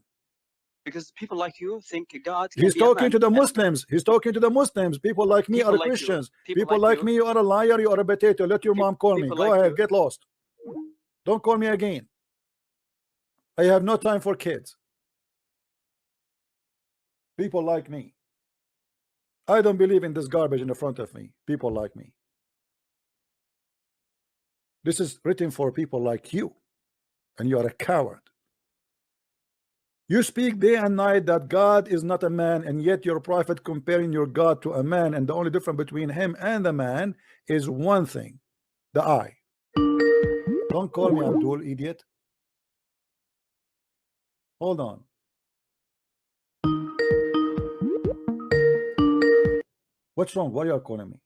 Speaker 2: Because people like you think God.
Speaker 1: He's talking to the Muslims. He's talking to the Muslims. People like me are Christians. People like me, you are a liar. You are a potato. Let your mom call me. Go ahead. Get lost. Don't call me again. I have no time for kids. People like me. I don't believe in this garbage in the front of me. People like me. This is written for people like you, and you are a coward. You speak day and night that God is not a man, and yet your prophet comparing your God to a man, and the only difference between him and the man is one thing, the eye. Don't call me Abdul, idiot. Hold on. What's wrong? Why are you calling me?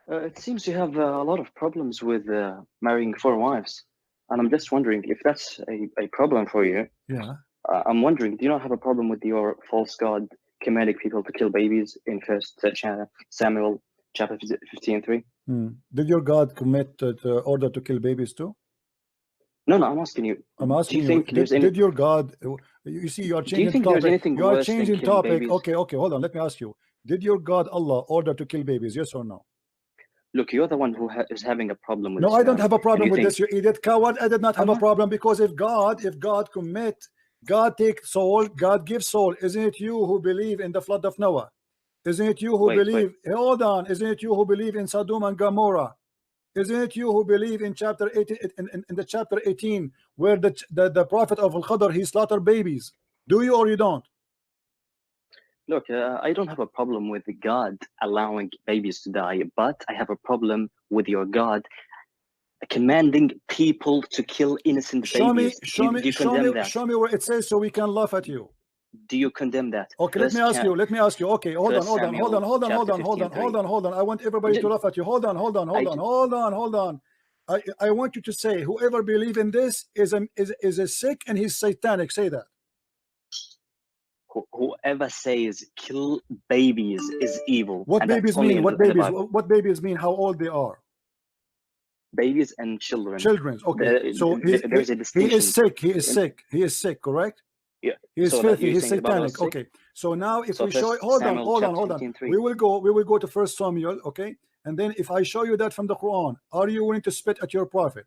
Speaker 2: It seems you have a lot of problems with marrying 4 wives. And I'm just wondering if that's a problem for you.
Speaker 1: Yeah.
Speaker 2: I'm wondering, do you not have a problem with your false God commanding people to kill babies in 1 Samuel chapter 15:3?
Speaker 1: Did your God commit the order to kill babies too?
Speaker 2: No, I'm asking you.
Speaker 1: I'm asking you. Did your God? You see, you are changing topic. You are changing topic. Okay. Hold on. Let me ask you. Did your God Allah order to kill babies? Yes or no?
Speaker 2: Look, you're the one who is having a problem with
Speaker 1: this.
Speaker 2: No,
Speaker 1: I don't have a problem with this, you idiot coward. I did not have a problem, because if God commit, God take soul, God gives soul. Isn't it you who believe in the flood of Noah? Isn't it you who believe? Hold on. Isn't it you who believe in Sodom and Gomorrah? Isn't it you who believe in chapter 18, in the chapter 18, where the prophet of Al-Khadr, he slaughtered babies? Do you or you don't?
Speaker 2: Look, I don't have a problem with God allowing babies to die, but I have a problem with your God commanding people to kill innocent babies.
Speaker 1: Show me where it says, so we can laugh at you.
Speaker 2: Do you condemn that?
Speaker 1: Okay, let me ask you. Okay, hold on. I want everybody to laugh at you. Hold on. I want you to say, whoever believes in this is a sick and he's satanic. Say that.
Speaker 2: Whoever says kill babies is evil.
Speaker 1: What babies mean? What babies mean? How old they are?
Speaker 2: Babies and children.
Speaker 1: Children. Okay. So
Speaker 2: there's a distinction.
Speaker 1: He is sick. Correct.
Speaker 2: Yeah.
Speaker 1: He is filthy. He's satanic. Okay. So now if we show, hold on. We will go to 1 Samuel. Okay. And then if I show you that from the Quran, are you willing to spit at your prophet?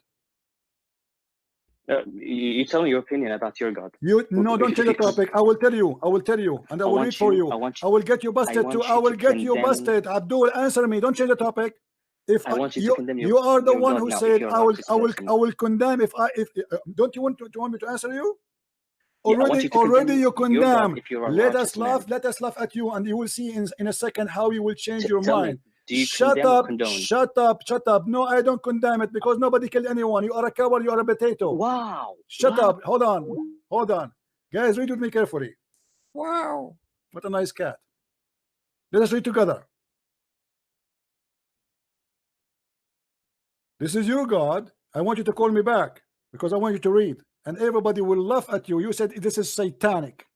Speaker 2: You tell me your opinion about your God.
Speaker 1: No, don't change the topic. I will tell you, and I will read for you. I will get you busted too. I will get you busted. Abdul, answer me. Don't change the topic. If you are the one who said I will condemn. If don't you want me to answer you? Already you condemn. Let us laugh at you, and you will see in a second how you will change your mind.
Speaker 2: Do you
Speaker 3: shut
Speaker 2: condemn
Speaker 3: up,
Speaker 2: or condone?
Speaker 3: shut up, shut up. No, I don't condemn it because nobody killed anyone. You are a coward, you are a potato.
Speaker 2: Wow.
Speaker 3: Shut
Speaker 2: Wow.
Speaker 3: up. Hold on. Hold on. Guys, read with me carefully. Wow. What a nice cat. Let us read together. This is you, God. I want you to call me back because I want you to read. And everybody will laugh at you. You said this is satanic.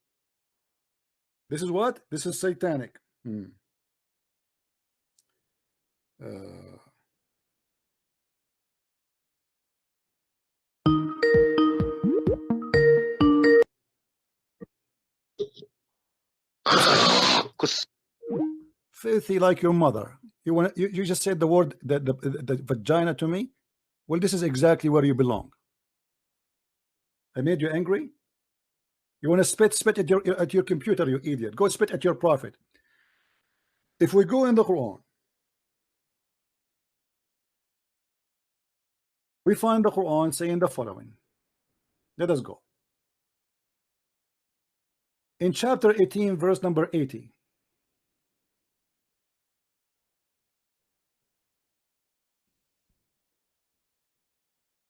Speaker 3: This is what? This is satanic. Filthy like your mother. You want you just said the word the vagina to me. Well, this is exactly where you belong. I made you angry. You want to spit at your computer, you idiot. Go spit at your prophet. If we go in the Quran, we find the Quran saying the following. Let us go. In chapter 18, verse number 80.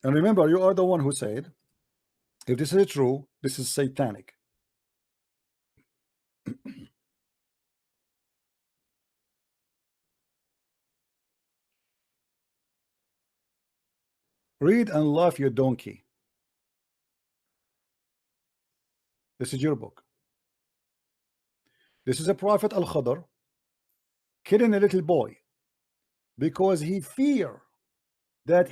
Speaker 3: And remember, you are the one who said, if this is true, this is satanic. Read and laugh, you donkey. This is your book. This is a prophet Al-Khadr killing a little boy because he feared that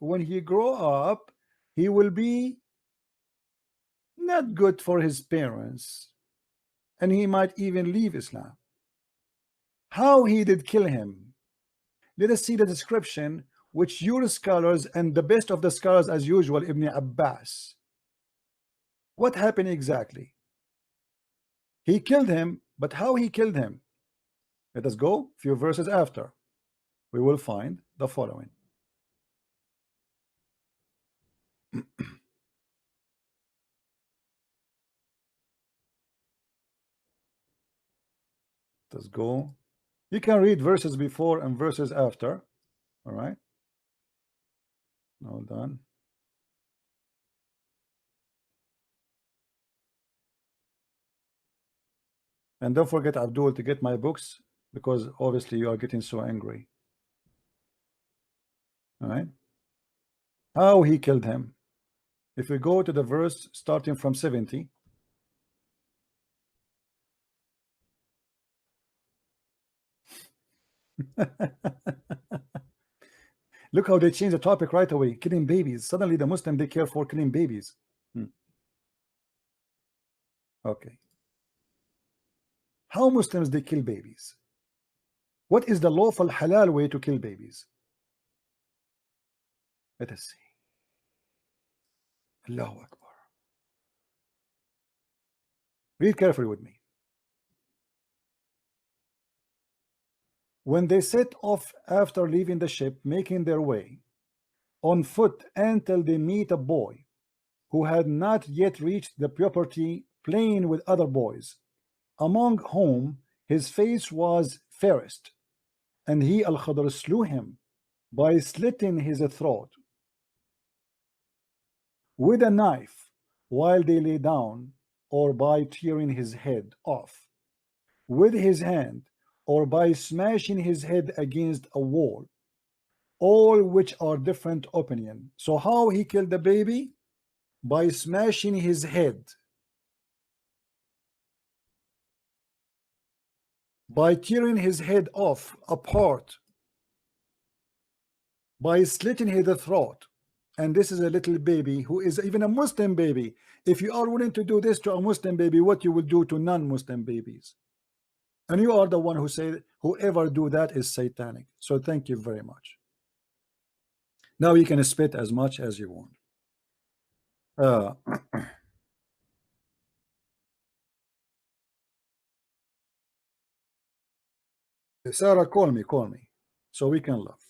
Speaker 3: when he grow up, he will be not good for his parents and he might even leave Islam. How he did kill him? Let us see the description which your scholars and the best of the scholars as usual, Ibn Abbas. What happened exactly? He killed him, but how he killed him? Let us go a few verses after. We will find the following. Let's go. You can read verses before and verses after. All right. Hold on. And don't forget, Abdul, to get my books because obviously you are getting so angry. All right. How he killed him. If we go to the verse starting from 70. Look how they change the topic right away. Killing babies. Suddenly the Muslim, they care for killing babies. Okay. How Muslims they kill babies? What is the lawful halal way to kill babies? Let us see. Allahu Akbar. Read carefully with me. When they set off after leaving the ship, making their way on foot until they meet a boy who had not yet reached the puberty, playing with other boys, among whom his face was fairest, and he Al-Khadr slew him by slitting his throat with a knife while they lay down, or by tearing his head off with his hand, or by smashing his head against a wall, all which are different opinion. So how he killed the baby? By smashing his head, by tearing his head off apart, by slitting his throat. And this is a little baby who is even a Muslim baby. If you are willing to do this to a Muslim baby, what you will do to non-Muslim babies? And you are the one who said whoever do that is satanic. So thank you very much. Now you can spit as much as you want. Sarah, call me so we can laugh.